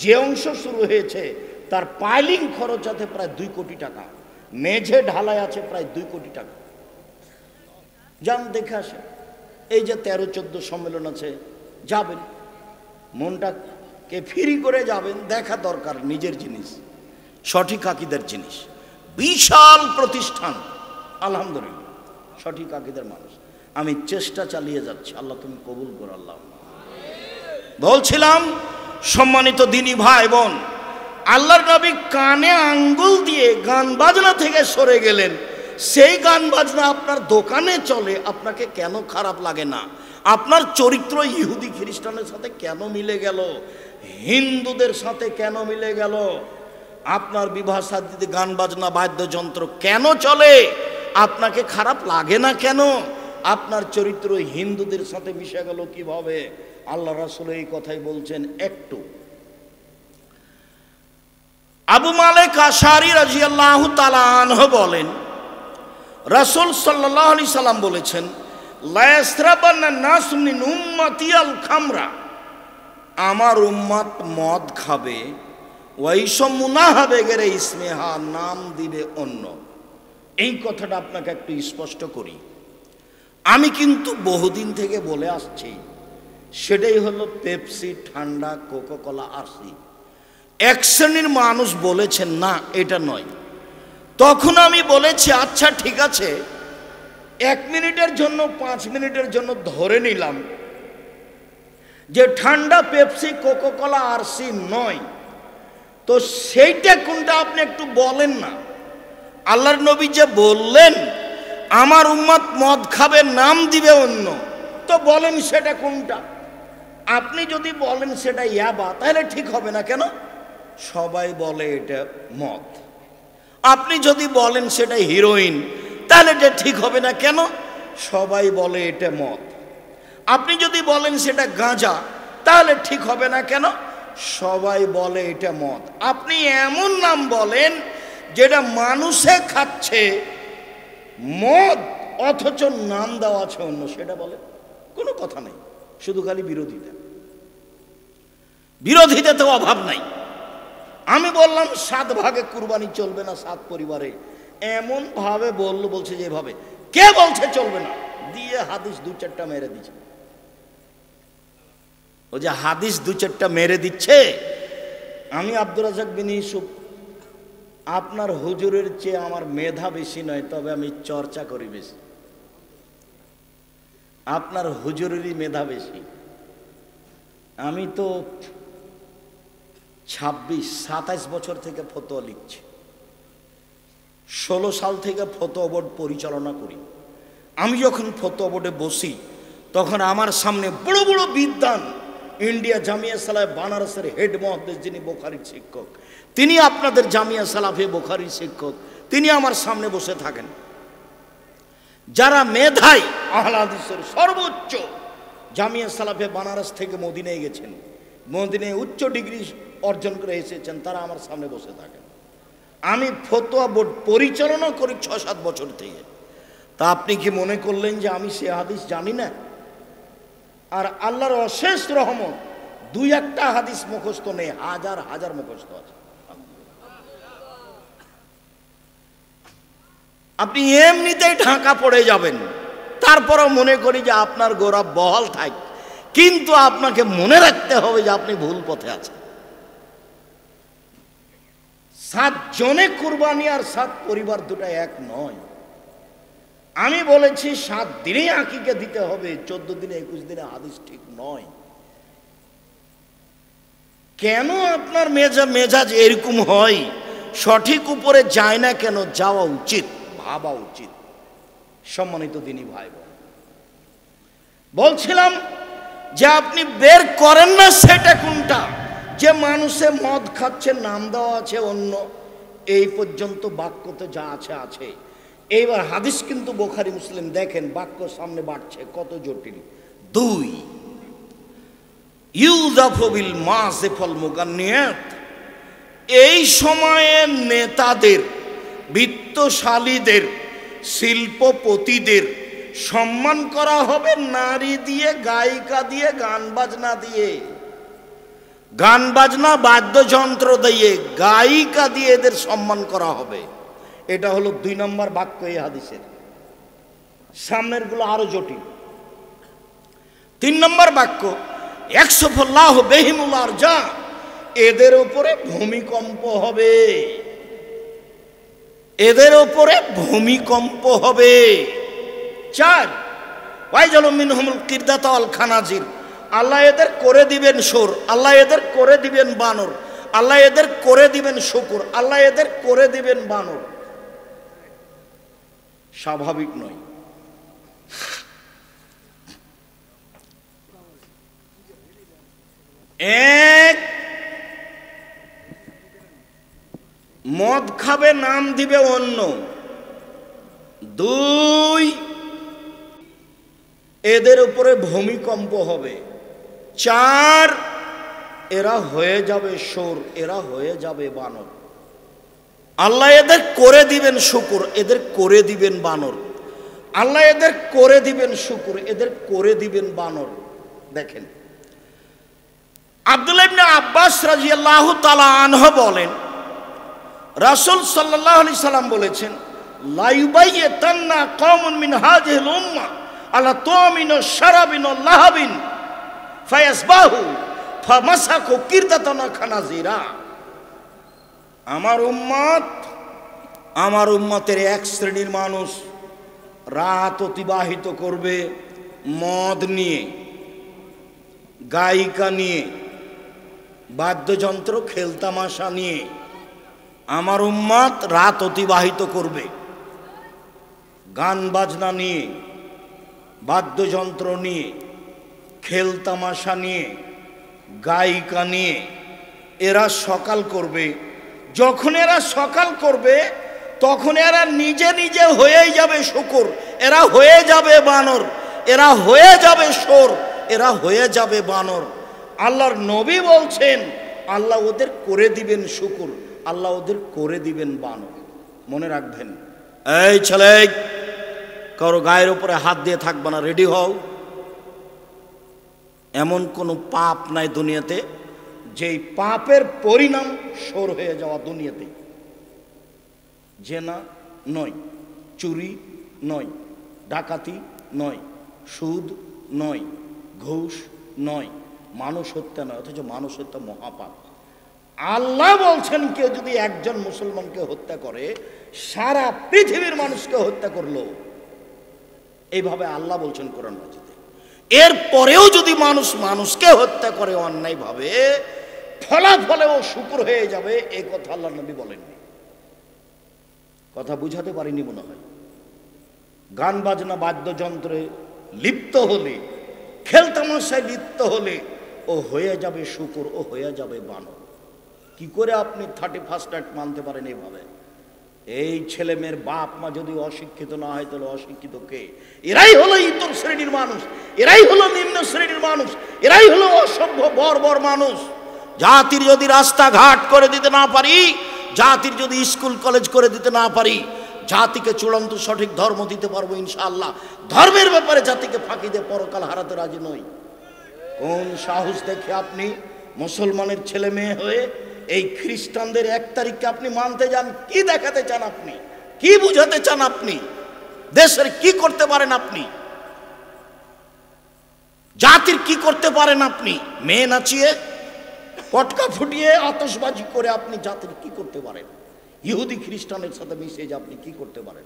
যে অংশ শুরু হয়েছে তার পাইলিং খরচ আছে প্রায় 2 কোটি টাকা, মেঝে ঢালাই আছে প্রায় 2 কোটি টাকা। যান দেখে আসেন। এই যে 13-14 সম্মেলন আছে, যাবেন, মনটাকে ফ্রি করে যাবেন। দেখা দরকার নিজের জিনিস, সঠিক আকীদার জিনিস। বিশাল প্রতিষ্ঠান, আলহামদুলিল্লাহ, সঠিক আকীদার মানুষ। আমি চেষ্টা চালিয়ে যাচ্ছি, আল্লাহ তুমি কবুল করো। আল্লাহ। বলছিলাম সম্মানিত দিনী ভাই বোন, আল্লাহর নবী কানে আঙ্গুল দিয়ে গান বাজনা থেকে সরে গেলেন। সেই গান বাজনা আপনার দোকানে চলে, আপনাকে কেন খারাপ লাগে না? আপনার চরিত্র ইহুদি খ্রিস্টানের সাথে কেন মিলে গেল? হিন্দুদের সাথে কেন মিলে গেল? আপনার বিবাহ শাদীতে গান বাজনা বাদ্যযন্ত্র কেন চলে? আপনাকে খারাপ লাগে না কেন? আপনার চরিত্র হিন্দুদের সাথে মিশে গেল কিভাবে? আল্লাহ রাসূল এই কথাই বলছেন। একটু আবু মালিক আশআরী রাদিয়াল্লাহু তাআলা আনহু বলেন, রাসূল সাল্লাল্লাহু আলাইহি সাল্লাম বলেছেন, লা ইয়াসরাবান্না নাসু মিন উম্মতি আল খামরা, আমার উম্মত মদ খাবে, ওয়াইসমুনাহা বেগেরে ইসমিহা, নাম দিবে অন্য। এই কথাটা আপনাকে একটু স্পষ্ট করি। আমি কিন্তু বহুদিন থেকে বলে আসছি, সেটাই হলো পেপসি, ঠান্ডা, কোকাকোলা, আরসি। এক শ্রেণীর মানুষ বলেছেন না এটা নয়। তখন আমি বলেছি আচ্ছা ঠিক আছে, 1 মিনিটের জন্য 5 মিনিটের জন্য ধরে নিলাম যে ঠান্ডা, পেপসি, কোকাকোলা, আরসি নয়, তো সেইটা কোনটা আপনি একটু বলেন না। আল্লাহর নবী যে বললেন আমার উম্মত মদ খাবে, নাম দিবে অন্য, তো বলেন সেটা কোনটা? আপনি যদি বলেন সেটা ইয়াবা, তাহলে ঠিক হবে না। কেন? সবাই বলে এটা মদ। আপনি যদি বলেন সেটা হিরোইন, তাহলে এটা ঠিক হবে না। কেন? সবাই বলে এটা মদ। আপনি যদি বলেন সেটা গাঁজা, তাহলে ঠিক হবে না। কেন? সবাই বলে এটা মদ। আপনি এমন নাম বলেন যেটা মানুষে খাচ্ছে মদ, অথচ নাম দেওয়া আছে অন্য, সেটা বলে কোনো কথা নেই। শুধু খালি বিরোধিতা, বিরোধিতাতে অভাব নাই। আমি বললাম 7 ভাগে কুরবানি চলবে না 7 পরিবারে, এমন ভাবে বলছে যেভাবে, কে বলছে চলবে না? দিয়ে হাদিস 2-4টা মেরে দিচ্ছে। ও যে হাদিস 2-4টা মেরে দিচ্ছে, আমি আব্দুর রাজ্জাক বিন ইউসুফ, আপনার হুজুরের চেয়ে আমার মেধা বেশি নয়, তবে আমি চর্চা করি বেশি। আপনার হুজুরেরই মেধা বেশি। আমি তো 27 বছর থেকে ফতোয়া লিখছি, 16 সাল থেকে ফতোয়া বোর্ড পরিচালনা করি। আমি যখন ফতোয়া বোর্ডে বসি তখন আমার সামনে বড় বড় বিদ্বান, ইন্ডিয়া জামিয়া সালাফে বানারসের হেড মুহাদ্দিস, যিনি বুখারীর শিক্ষক, তিনি আপনাদের জামিয়া সালাফে বুখারীর শিক্ষক, তিনি আমার সামনে বসে থাকেন। যারা মেধাই আহলে হাদিসের সর্বোচ্চ, জামিয়া সালাফে বানারস থেকে মদিনায় গেছেন, মদিনায় উচ্চ ডিগ্রি অর্জন করে এসেছেন, তারা আমার সামনে বসে থাকেন। আমি ফতোয়া বোর্ড পরিচালনা করি 6-7 বছর থেকে। তা আপনি কি মনে করলেন যে আমি সে হাদিস জানি না? আর আল্লাহর অশেষ রহমত, দুই একটা হাদিস মুখস্থ নেই, হাজার হাজার মুখস্থ আছে। আপনি এমনিতেই ঢাকা পড়ে যাবেন, তারপরও মনে করি যে আপনার গোড়া বহাল থাক, কিন্তু আপনাকে মনে রাখতে হবে যে আপনি ভুল পথে আছেন। 7 জনে কুরবানি আর 7 পরিবার দুটা এক নয়। আমি বলেছি 7 দিনেই আকিকা দিতে হবে, 14 দিনে 21 দিনে হাদিস ঠিক নয়। কেন আপনার মেজাজ এরকম হয়? সঠিক উপরে যায় না কেন? যাওয়া উচিত, ভাবা উচিত। সম্মানিত দিনী ভাই বোন, বলছিলাম যে আপনি বের করেন না সেটা কোনটা, যে মানুষে মদ খাচ্ছে, নাম দেওয়া আছে অন্য, এই পর্যন্ত বাক্যতে যা আছে আছে। এইবার হাদিস কিন্তু বুখারী মুসলিম, দেখেন বাক্য সামনে বাড়ছে, কত জটিল। 2 ইউযাফু বিল মাসিফাল মুগান্নিয়াত, এই সময়ে নেতাদের, বিত্তশালীদের, শিল্পপতিদের সম্মান করা হবে নারী দিয়ে, গায়িকা দিয়ে, গান বাজনা দিয়ে, গান বাজনা বাদ্যযন্ত্র দিয়ে, গায়িকা দিয়ে এদের সম্মান করা হবে। এটা হলো 2 নম্বর বাক্য এই হাদিসের। সামনের গুলো আরো জটিল। 3 নম্বর বাক্য, ইয়াকসুফুল্লাহু বিহিমুল আরজা, এদের উপরে ভূমিকম্প হবে, এদের উপরে ভূমিকম্প হবে। 4 ওয়াইজালু মিনহুমুল কিরদাতা ওয়াল খানাজির, আল্লাহ এদের করে দিবেন সুর, আল্লাহ এদের করে দিবেন বানর, আল্লাহ এদের করে দিবেন শূকর, আল্লাহ এদের করে দিবেন বানর। স্বাভাবিক নয়। এক, মদ খাবে, নাম দিবে অন্য। 2 এদের উপরে ভূমিকম্প হবে। 4 এরা হয়ে যাবে সুর, এরা হয়ে যাবে বানর। আল্লাহ এদের করে দিবেন শূকর, এদের করে দিবেন বানর। আল্লাহ এদের করে দিবেন শূকর, এদের করে দিবেন বানর। দেখেন, আব্দুল্লাহ ইবনে আব্বাস রাদিয়াল্লাহু তাআলা আনহু বলেন, রাসূল সাল্লাল্লাহু আলাইহি সাল্লাম বলেছেন, লা ইউবাইয়াতান্না কওমুন মিন হাযিহিল উম্মাহ আলা তুমিন ওয়া শারাবিন ওয়া লাহাবিন ফায়াসবাহু ফামাসাকু কিরদাতান খানাজিরা। আমার উম্মতের এক শ্রেণীর মানুষ রাত অতিবাহিত করবে মদ নিয়ে, গায়িকা নিয়ে, বাদ্যযন্ত্র খেলতামাশা নিয়ে। আমার উম্মত রাত অতিবাহিত করবে গান বাজনা নিয়ে, বাদ্যযন্ত্র নিয়ে, খেলতামাশা নিয়ে, গায়িকা নিয়ে। এরা সকাল করবে। যখন এরা সকাল করবে তখন এরা নিজে নিজে হয়েই যাবে শূকর, এরা হয়ে যাবে বানর, এরা হয়ে যাবে শোর, এরা হয়ে যাবে বানর। আল্লাহর নবী বলছেন, আল্লাহ ওদের করে দিবেন শূকর, আল্লাহ ওদের করে দিবেন বানর। মনে রাখবেন, এই ছেলে, কারো গায়ের উপরে হাত দিয়ে থাকবে না, রেডি হও। এমন কোনো পাপ নাই দুনিয়াতে যেই পাপের পরিণাম শোর হয়ে যাওয়া। দুনিয়াতে জেনা নয়, চুরি নয়, ডাকাতি নয়, সুদ নয়, ঘুষ নয়, মানুষ হত্যা নয়, অথচ মানুষ হত্যা মহাপাপ। আল্লাহ বলছেন, কেউ যদি একজন মুসলমানকে হত্যা করে সারা পৃথিবীর মানুষকে হত্যা করলো। এইভাবে আল্লাহ বলছেন কোরআন মাজিদে। এরপরেও যদি মানুষ মানুষকে হত্যা করে অন্যায়ভাবে, ফলাফলে ও শুকর হয়ে যাবে, এই কথা আল্লাহ নবী বলেননি। কথা বুঝাতে পারিনি মনে হয়। গান বাজনা বাদ্যযন্ত্রে লিপ্ত হলে, খেলতামাশায় লিপ্ত হলে ও হয়ে যাবে শুকর, ও হয়ে যাবে বানর। কি করে আপনি 31st অ্যাক্ট মানতে পারেন এইভাবে? এই ছেলে মেয়ের বাপ মা যদি অশিক্ষিত না হয় তাহলে অশিক্ষিত কে? এরাই হলো ইতর শ্রেণীর মানুষ, এরাই হলো নিম্ন শ্রেণীর মানুষ, এরাই হলো অসভ্য বর্বর মানুষ। জাতির যদি রাস্তাঘাট করে দিতে না পারি, জাতির যদি স্কুল কলেজ করে দিতে না পারি, জাতিকে চূড়ান্ত সঠিক ধর্ম দিতে পারবো ইনশাআল্লাহ। ধর্মের ব্যাপারে জাতিকে ফাঁকি দিয়ে পরকাল হারাতে রাজি নই। কোন সাহস দেখে আপনি মুসলমানের ছেলে মেয়ে হয়ে এই খ্রিস্টানদের 1 তারিখকে আপনি মানতে যান? কি দেখাতে চান আপনি? কি বুঝাতে চান আপনি? দেশের কি করতে পারেন আপনি? জাতির কি করতে পারেন আপনি? মেয়ে নাচিয়ে, পটকা ফুটিয়ে, আতশবাজি করে আপনি জাতির কি করতে পারেন? ইহুদি খ্রিস্টানের সাথে মিশে যে আপনি কি করতে পারেন?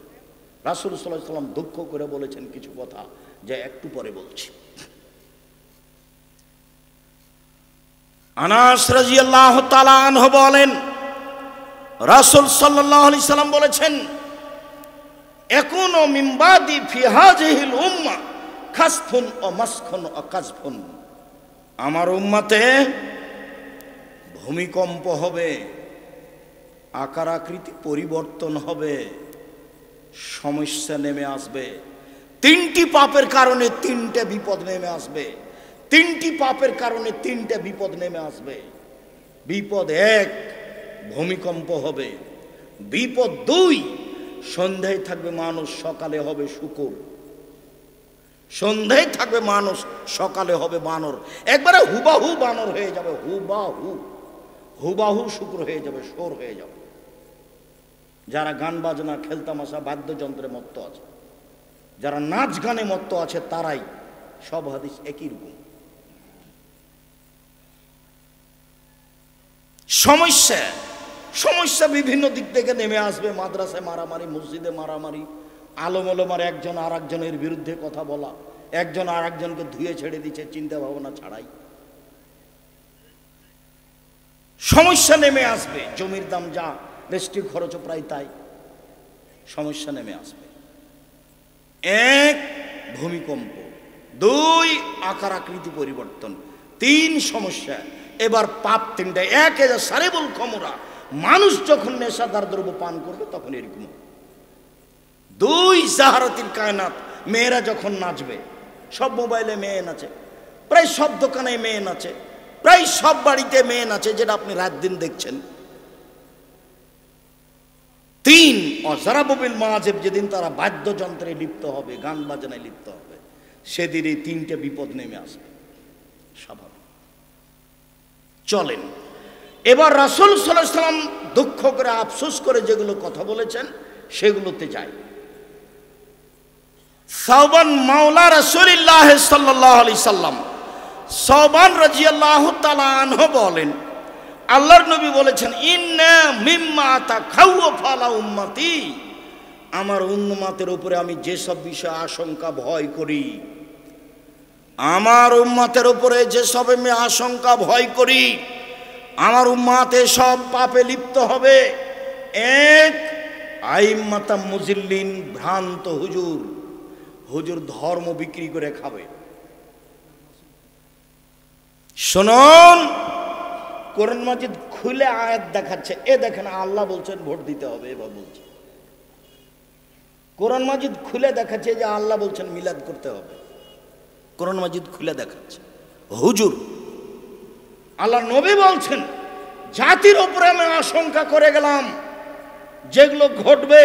রাসূল সাল্লাল্লাহু আলাইহি ওয়াসাল্লাম দুঃখ করে বলেছেন কিছু কথা, যা একটু পরে বলছি। আনাস রাদিয়াল্লাহু তাআলা আনহু বলেন, রাসূল সাল্লাল্লাহু আলাইহি সাল্লাম বলেছেন, একুনু মিন বাদি ফি হাযিহিল উম্মাহ খাসফুন ও মাসখুন ও কাযফুন। আমার উম্মতে ভূমিকম্প হবে, আকার আকৃতি পরিবর্তন হবে, সমস্যা নেমে আসবে। 3টি পাপের কারণে 3টে বিপদ নেমে আসবে। 3টি পাপের কারণে 3টে বিপদ নেমে আসবে। বিপদ 1, ভূমিকম্প হবে। বিপদ 2, সন্ধ্যায় থাকবে মানুষ, সকালে হবে শূকর। সন্ধ্যায় থাকবে মানুষ, সকালে হবে বানর। একবারে হুবাহু বানর হয়ে যাবে, হুবাহু শুকর হয়ে যাবে, শোর হয়ে যাবে। যারা গান বাজনা, খেলতামাশা, বাদ্যযন্ত্রে মত্ত আছে, যারা নাচ গানে মত্ত আছে, তারাই। সব হাদিস একই রকম। সমস্যা বিভিন্ন দিক থেকে নেমে আসবে। মাদ্রাসায় মারামারি, মসজিদে মারামারি, আলম ওলামার একজন আর একজনের বিরুদ্ধে কথা বলা, একজন আর একজনকে ধুয়ে ছেড়ে দিচ্ছে চিন্তা ভাবনা ছাড়াই। সমস্যা নেমে আসবে। জমির দাম যা, রেস্ট্রি খরচও প্রায় তাই। সমস্যা নেমে আসবে। 1, ভূমিকম্প। 2, আকার আকৃতি পরিবর্তন। 3, সমস্যা। এবার পাপ 3টা। 1, সারেবুল খমরা, মানুষ যখন নেশাদার দ্রব্য পান করবে তখন এরকম। 2, জাহারাতিল কায়নাত, মেয়েরা যখন নাচবে। সব মোবাইলে মেয়ে নাচে, প্রায় সব দোকানে মেয়ে নাচে, প্রায় সব বাড়িতে মেয়ে নাচে, যেটা আপনি রাত দিন দেখছেন। 3, অজারাবুল মাজিব, যেদিন তারা বাদ্যযন্ত্রে লিপ্ত হবে, গান বাজনায় লিপ্ত হবে, সেদিন এই 3টে বিপদ নেমে আসবে। স্বাভাবিক। চলেন এবার রাসূল সাল্লাল্লাহু আলাইহি সাল্লাম দুঃখ করে, আফসোস করে যেগুলো কথা বলেছেন সেগুলোতে যাই। সাওবান মাওলা রাসূলুল্লাহ সাল্লাল্লাহু আলাইহি সাল্লাম, সাওবান রাদিয়াল্লাহু তাআলা আনহু বলেন, আল্লাহর নবী বলেছেন, ইন্না মিম্মা তাখাওয়াফা আলা উম্মতি, আমার উম্মতের উপরে আমি যেসব বিষয়ে আশঙ্কা ভয় করি, আমার উম্মতের উপরে যেসব আমি আশঙ্কা ভয় করি, আমার উম্মতে সব পাপে লিপ্ত হবে। 1, আইম্মাতাম মুজিল্লিন, ভ্রান্ত হুজুর ধর্ম বিক্রি করে খাবে। শুনুন, কোরআন মাজিদ খুলে আয়াত দেখাচ্ছে, এ দেখেন আল্লাহ বলছেন ভোট দিতে হবে, এবার বলছে। কোরআন মাজিদ খুলে দেখাচ্ছে যে আল্লাহ বলছেন মিলাদ করতে হবে। কোরআন মাজিদ খুলে দেখাচ্ছে হুজুর। আল্লাহ নবী বলছেন, জাতির উপরে আমি আশঙ্কা করে গেলাম যেগুলো ঘটবে।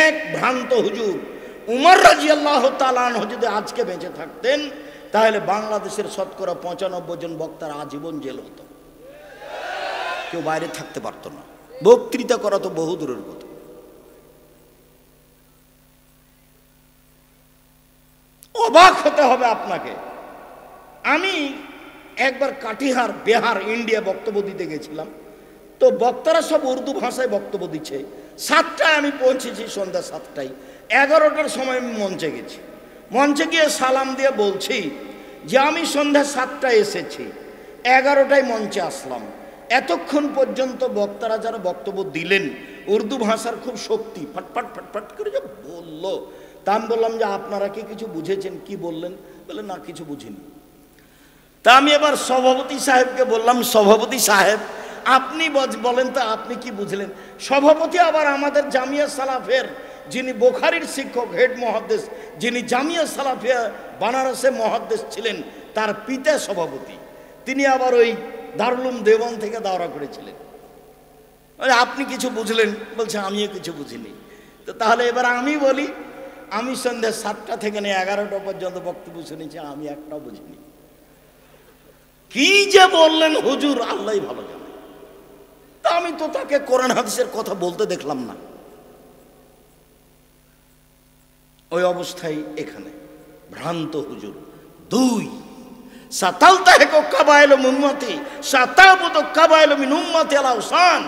1, ভ্রান্ত হুজুর। উমর রাদিয়াল্লাহু তাআলা আনহু যদি আজকে বেঁচে থাকতেন, তাহলে বাংলাদেশের শতকরা 95 জন বক্তার আজীবন জেল হতো, কেউ বাইরে থাকতে পারতো না। বক্তৃতা করা তো বহু দূরের কথা। অবাক হতে হবে আপনাকে। আমি একবার কাটিহার, বিহার, ইন্ডিয়া বক্তব্য দিতে গেছিলাম। তো বক্তারা সব উর্দু ভাষায় বক্তব্য দিচ্ছে। 7টায় আমি পৌঁছেছি, সন্ধ্যা 7টায়। 11টার সময় আমি মঞ্চে গেছি। মঞ্চে গিয়ে সালাম দিয়ে বলছি যে আমি সন্ধ্যা 7টায় এসেছি, 11টায় মঞ্চে আসলাম। এতক্ষণ পর্যন্ত বক্তারা যারা বক্তব্য দিলেন, উর্দু ভাষার খুব শক্তি, ফটফট ফটফট করে যে বললো। তা আমি বললাম যে আপনারা কি কিছু বুঝেছেন? কি বললেন? বলে না, কিছু বুঝিনি। তা আমি এবার সভাপতি সাহেবকে বললাম, সভাপতি সাহেব আপনি বলেন তো আপনি কি বুঝলেন? সভাপতি আবার আমাদের জামিয়া সালাফের যিনি বুখারীর শিক্ষক, হেড মুহাদ্দিস, যিনি জামিয়া সালাফিয়া বানারসে মুহাদ্দিস ছিলেন, তার পিতা সভাপতি। তিনি আবার ওই দারুল উলুম দেওবন্দ থেকে দাওরা করেছিলেন। আপনি কিছু বুঝলেন? বলছে আমিও কিছু বুঝিনি। তো তাহলে এবার আমি বলি, আমি সন্ধ্যে 7টা থেকে নিয়ে 11টা পর্যন্ত বক্তব্য শুনেছি, আমি একটাও বুঝিনি। কি যে বললেন হুজুর, আল্লাহই ভালো জানে। তা আমি তো তাকে কোরআন হাদিসের কথা বলতে দেখলাম না। ওই অবস্থায় এখানে ভ্রান্ত হুজুর। 2 সাতালতাহিকু কাবাইলু মিন উম্মতি সাতাবুদু কাবাইলু মিন উম্মতি আল আওসান।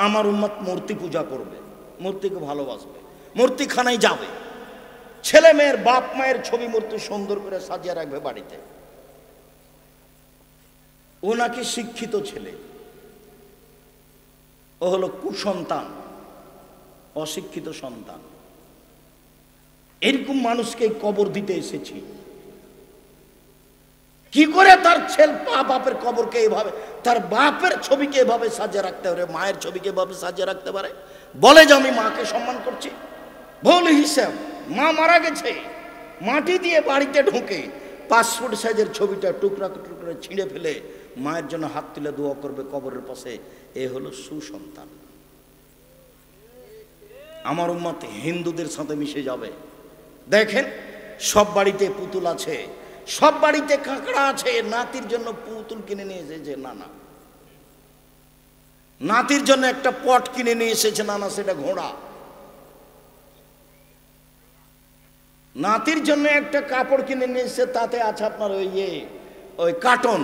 আমার উম্মত মূর্তি পূজা করবে, মূর্তিকে ভালোবাসবে, মূর্তিখানায় যাবে, ছেলে মেয়ের বাপ মায়ের ছবি মূর্তি সুন্দর করে সাজিয়ে রাখবে বাড়িতে। ও নাকি শিক্ষিত ছেলে, ও হলো কুসন্তান, অশিক্ষিত সন্তান। এরকম মানুষকে কবর দিতে এসেছি। কি করে তার ছেলে বাপের কবরকে এভাবে, তার বাপের ছবিকে এভাবে সাজিয়ে রাখতে পারে, মায়ের ছবিকে এভাবে সাজিয়ে রাখতে পারে? বলে যে আমি মাকে সম্মান করছি। ভুল হিসাব, মা মারা গেছে, মাটি দিয়ে বাড়িতে ঢুকে পাসপোর্ট সাইজের ছবিটা টুকরা টুকরা ছিঁড়ে ফেলে মায়ের জন্য হাত তুলে দোয়া করবে কবরের পাশে। এ হলো সুসন্তান। আমার উম্মত হিন্দুদের সাথে মিশে যাবে। দেখেন, সব বাড়িতে পুতুল আছে, সব বাড়িতে কাঁকড়া আছে। নাতির জন্য পুতুল কিনে নিয়ে এসেছে, না না। নাতির জন্য একটা পট কিনে নিয়ে এসেছে, না না, সেটা ঘোড়া। নাতির জন্য একটা কাপড় কিনে নিয়ে এসেছে, তাতে আছে আপনার ওই কার্টন।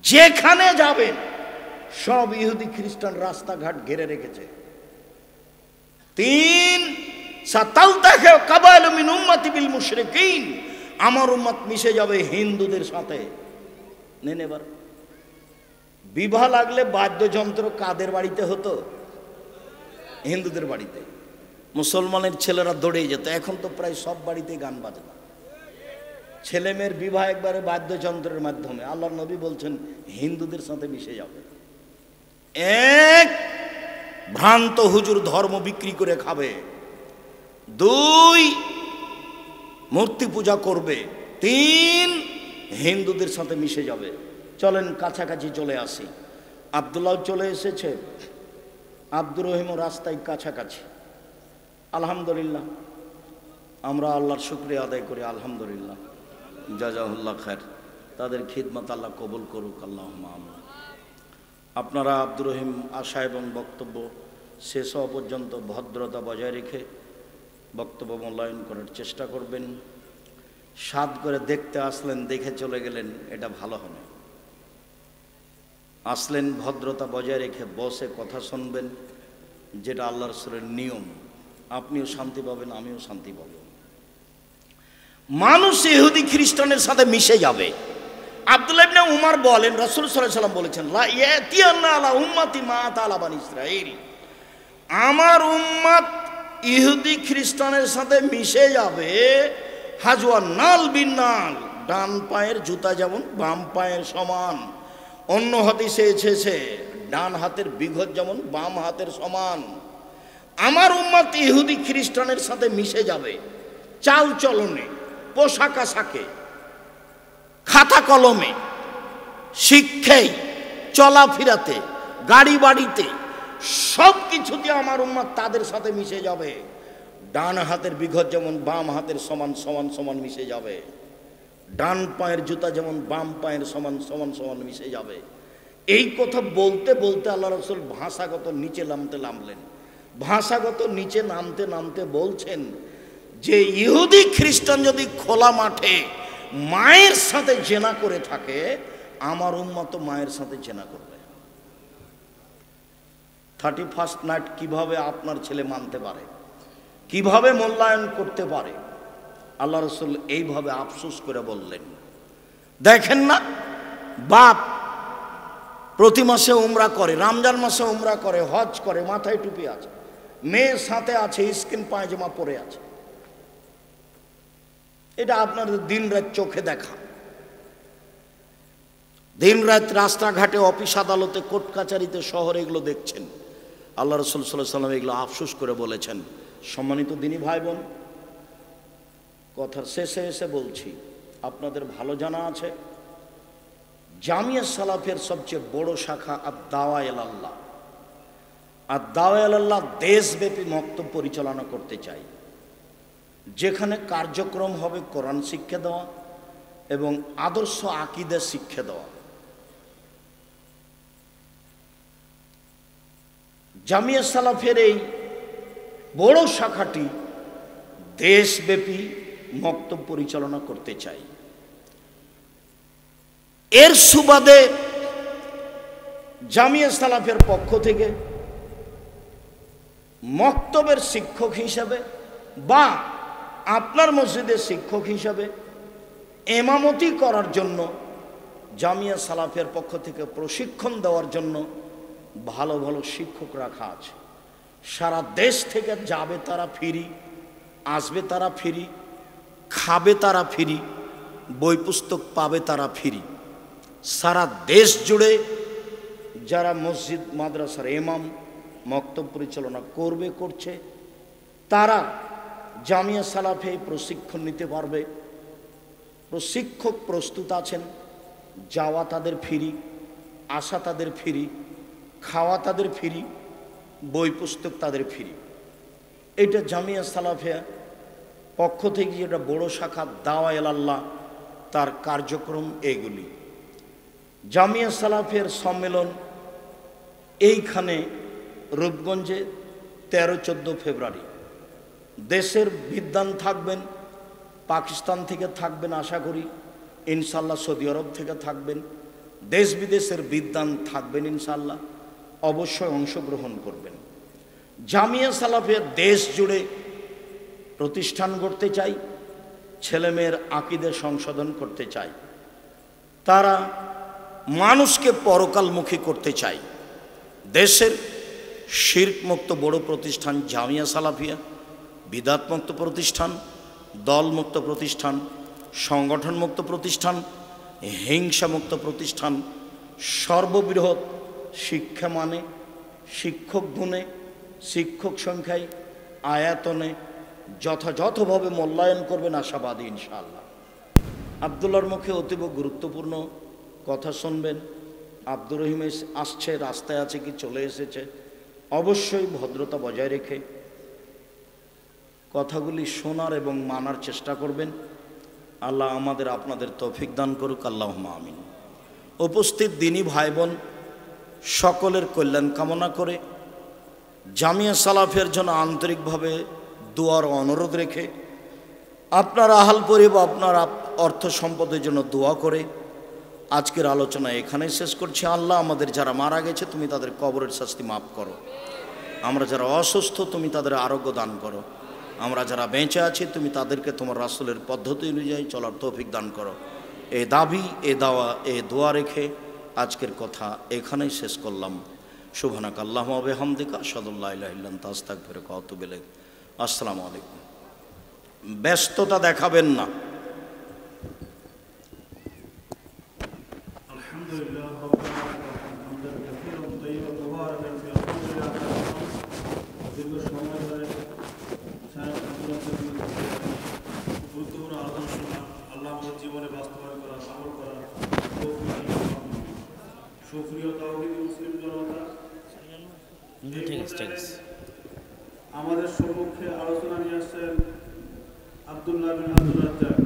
যেখানে যাবেন সব ইহুদি খ্রিস্টান রাস্তাঘাট ঘিরে রেখেছে। 3 সাতালতাহিকু কাবাইলু মিন উম্মতি বিল মুশরিকিন। আমার উম্মত মিশে যাবে হিন্দুদের সাথে। নেন, এবার বিবাহ লাগলে বাদ্যযন্ত্র কাদের বাড়িতে হতো? হিন্দুদের বাড়িতে। মুসলমানের ছেলেরা দৌড়ে যেত। এখন তো প্রায় সব বাড়িতে গান বাজনা। ছেলে মেয়ের বিবাহ একবারে বাদ্যযন্ত্রের মাধ্যমে। আল্লাহর নবী বলছেন হিন্দুদের সাথে মিশে যাবে। এক, ভ্রান্ত হুজুর ধর্ম বিক্রি করে খাবে। 2, মূর্তি পূজা করবে। 3, হিন্দুদের সাথে মিশে যাবে। চলেন কাছাকাছি চলে আসি। আব্দুল্লাহ চলে এসেছে, আব্দুর রহিমও রাস্তায় কাছাকাছি। আলহামদুলিল্লাহ, আমরা আল্লাহর শুকরিয়া আদায় করি। আলহামদুলিল্লাহ, জাযাহুল্লাহ খায়ের। তাদের খিদমত আল্লাহ কবুল করুক, আল্লাহুম্মা আমিন। আপনারা আব্দুর রহিম আশা এবং বক্তব্য শেষ হওয়া পর্যন্ত ভদ্রতা বজায় রেখে বক্তব্য মূল্যায়ন করার চেষ্টা করবেন। সাদ করে দেখতে আসলেন, দেখে চলে গেলেন, এটা ভালো হবে। আসলেন ভদ্রতা বজায় রেখে বসে কথা শুনবেন, যেটা আল্লাহ রাসূলের নিয়ম। আপনিও শান্তি পাবেন, আমিও শান্তি পাব। মানুষ ইহুদি খ্রিস্টানের সাথে মিশে যাবে। আব্দুল্লাহ ইবনে উমর বলেন, রাসূল সাল্লাল্লাহু আলাইহি ওয়াসাল্লাম বলেছেন, লা ইয়াতিয়ান্না আলা উম্মতি মা তাআলা বানি ইসরাঈল। আমার উম্মত ইহুদি খ্রিস্টানের সাথে মিশে যাবে। হাজওয়ান নাল বিন নাল, ডান পায়ের জুতা যেমন বাম পায়ের সমান। অন্য হাদিসে এসেছে ডান হাতের বিঘত যেমন বাম হাতের সমান। আমার উম্মত ইহুদি খ্রিস্টানের সাথে মিশে যাবে চাল চলনে, পোশাক আশাকে, খাতা কলমে, শিক্ষায়, চলাফেরাতে, গাড়ি বাড়িতে, সব কিছুতে আমার উম্মত তাদের সাথে মিশে যাবে। ডান হাতের বিঘত যেমন বাম হাতের সমান সমান সমান মিশে যাবে। ডান পায়ের জুতা যেমন বাম পায়ের সমান সমান সমান মিশে যাবে। এই কথা বলতে বলতে আল্লাহ রাসূল ভাষাগত নিচে নামলেন। ভাষাগত নিচে নামতে নামতে বলছেন যে ইহুদি খ্রিস্টান যদি খোলা মাঠে মায়ের সাথে জেনা করে থাকে, আমার উম্মত মায়ের সাথে জেনা করবে। 31st নাইট কিভাবে আপনার ছেলে মানতে পারে, কিভাবে মূল্যায়ন করতে পারে? আল্লাহ রাসূল এইভাবে আফসোস করে বললেন। দেখেন না, বাপ প্রতি মাসে উমরা করে, রমজান মাসে উমরা করে, হজ করে, মাথায় টুপি আছে, মেয়ের সাথে আছে, স্কিন পায়জামা পরে আছে। এটা আপনাদের দিন রাত চোখে দেখা। দিন রাত রাস্তাঘাটে, অফিস আদালতে, কোর্ট কাচারিতে, শহরে এগুলো দেখছেন। আল্লাহ রাসূল সাল্লাল্লাহু আলাইহি ওয়াসাল্লাম এগুলো আফসোস করে বলেছেন। সম্মানিত দিনী ভাই বোন, কথার শেষে এসে বলছি, আপনাদের ভালো জানা আছে জামিয়া সালাফের সবচেয়ে বড় শাখা আদ-দাওয়া ইলাল্লাহ। আর দাওয়া ইলাল্লাহ দেশব্যাপী মক্তব পরিচালনা করতে চাই, যেখানে কার্যক্রম হবে কোরআন শিক্ষা দেওয়া এবং আদর্শ আকীদা শিক্ষা দেওয়া। জামিয়া সালাফের এই বড় শাখাটি দেশব্যাপী মক্তব পরিচালনা করতে চাই। এর সুবাদে জামিয়া সালাফের পক্ষ থেকে মক্তবের শিক্ষক হিসাবে বা আপনার মসজিদের শিক্ষক হিসাবে ইমামতি করার জন্য জামিয়া সালাফের পক্ষ থেকে প্রশিক্ষণ দেওয়ার জন্য ভালো ভালো শিক্ষক রাখা আছে। সারা দেশ থেকে যাবে তারা ফ্রি, আসবে তারা ফ্রি, খাবে তারা ফ্রি, বই পুস্তক পাবে তারা ফ্রি। সারা দেশ জুড়ে যারা মসজিদ মাদ্রাসার ইমাম মক্তব পরিচালনা করবে, করছে, তারা জামিয়া সালাফে প্রশিক্ষণ নিতে পারবে। প্রশিক্ষক প্রস্তুত আছেন, যাওয়া তাদের ফ্রি, আসা তাদের ফ্রি, খাওয়া তাদের ফ্রি, বই পুস্তক তাদের ফ্রি। এটা জামিয়া সালাফে পক্ষ থেকে যেটা বড় শাখা দাওয়া ইলাল্লাহ, তার কার্যক্রম এগুলি। জামিয়া সালাফের সম্মেলন এইখানে রূপগঞ্জে 13-14 ফেব্রুয়ারি। দেশের বিদ্বান থাকবেন, পাকিস্তান থেকে থাকবেন আশা করি, ইনশাল্লাহ সৌদি আরব থেকে থাকবেন, দেশ বিদেশের বিদ্বান থাকবেন ইনশাল্লাহ। অবশ্যই অংশগ্রহণ করবেন। জামিয়া সালাফের দেশ জুড়ে প্রতিষ্ঠান গড়তে চাই, ছেলেমেয়ের আকীদা সংশোধন করতে চাই, তারা মানুষকে পরকালমুখী করতে চাই। দেশের শিরক মুক্ত বড় প্রতিষ্ঠান জামিয়া সালাফিয়া, বিদাত মুক্ত প্রতিষ্ঠান, দলমুক্ত প্রতিষ্ঠান, সংগঠন মুক্ত প্রতিষ্ঠান, হিংসা মুক্ত প্রতিষ্ঠান, সর্ববৃহৎ শিক্ষা মানে, শিক্ষক গুণে, শিক্ষক সংখ্যায়, আয়াতনে যথাযথভাবে মূল্যায়ন করবেন আশাবাদী ইনশাআল্লাহ। আবদুল্লাহর মুখে অতীব গুরুত্বপূর্ণ কথা শুনবেন। আব্দুর রহিম আসছে, রাস্তায় আছে কি চলে এসেছে, অবশ্যই ভদ্রতা বজায় রেখে কথাগুলি শোনার এবং মানার চেষ্টা করবেন। আল্লাহ আমাদের আপনাদের তৌফিক দান করুক, আল্লাহুম্মা আমিন। উপস্থিত দিনী ভাই বোন সকলের কল্যাণ কামনা করে জামিয়া সালাফের জন্য আন্তরিকভাবে দোয়ার অনুরোধ রেখে আপনার আহাল পরিবার, আপনার অর্থ সম্পদের জন্য দোয়া করে আজকের আলোচনা এখানে শেষ করছি। আল্লাহ আমাদের যারা মারা গেছে তুমি তাদের কবরের শাস্তি মাফ করো, আমরা যারা অসুস্থ তুমি তাদের আরোগ্য দান করো, আমরা যারা বেঁচে আছি তুমি তাদেরকে তোমার রাসূলের পদ্ধতি অনুযায়ী চলার তৌফিক দান করো। এই দাবি, এ দাওয়া, এ দোয়া রেখে আজকের কথা এখানেই শেষ করলাম। সুবহানাক আল্লাহুম্মা ওয়া বিহামদিকা আশহাদু আল্লা ইলাহা ইল্লা আনতা আস্তাগফিরুকা ওয়া আতুবু ইলাইক। আসসালামু আলাইকুম। ব্যস্ততা দেখাবেন না। জীবনে বাস্তবায়ন করা, আমল করা, সুপ্রিয় তাওহীদি মুসলিম জনতা, আমাদের সম্মুখে আলোচনা নিয়ে আসছেন আব্দুল্লাহ বিন আব্দুর রাজ্জাক।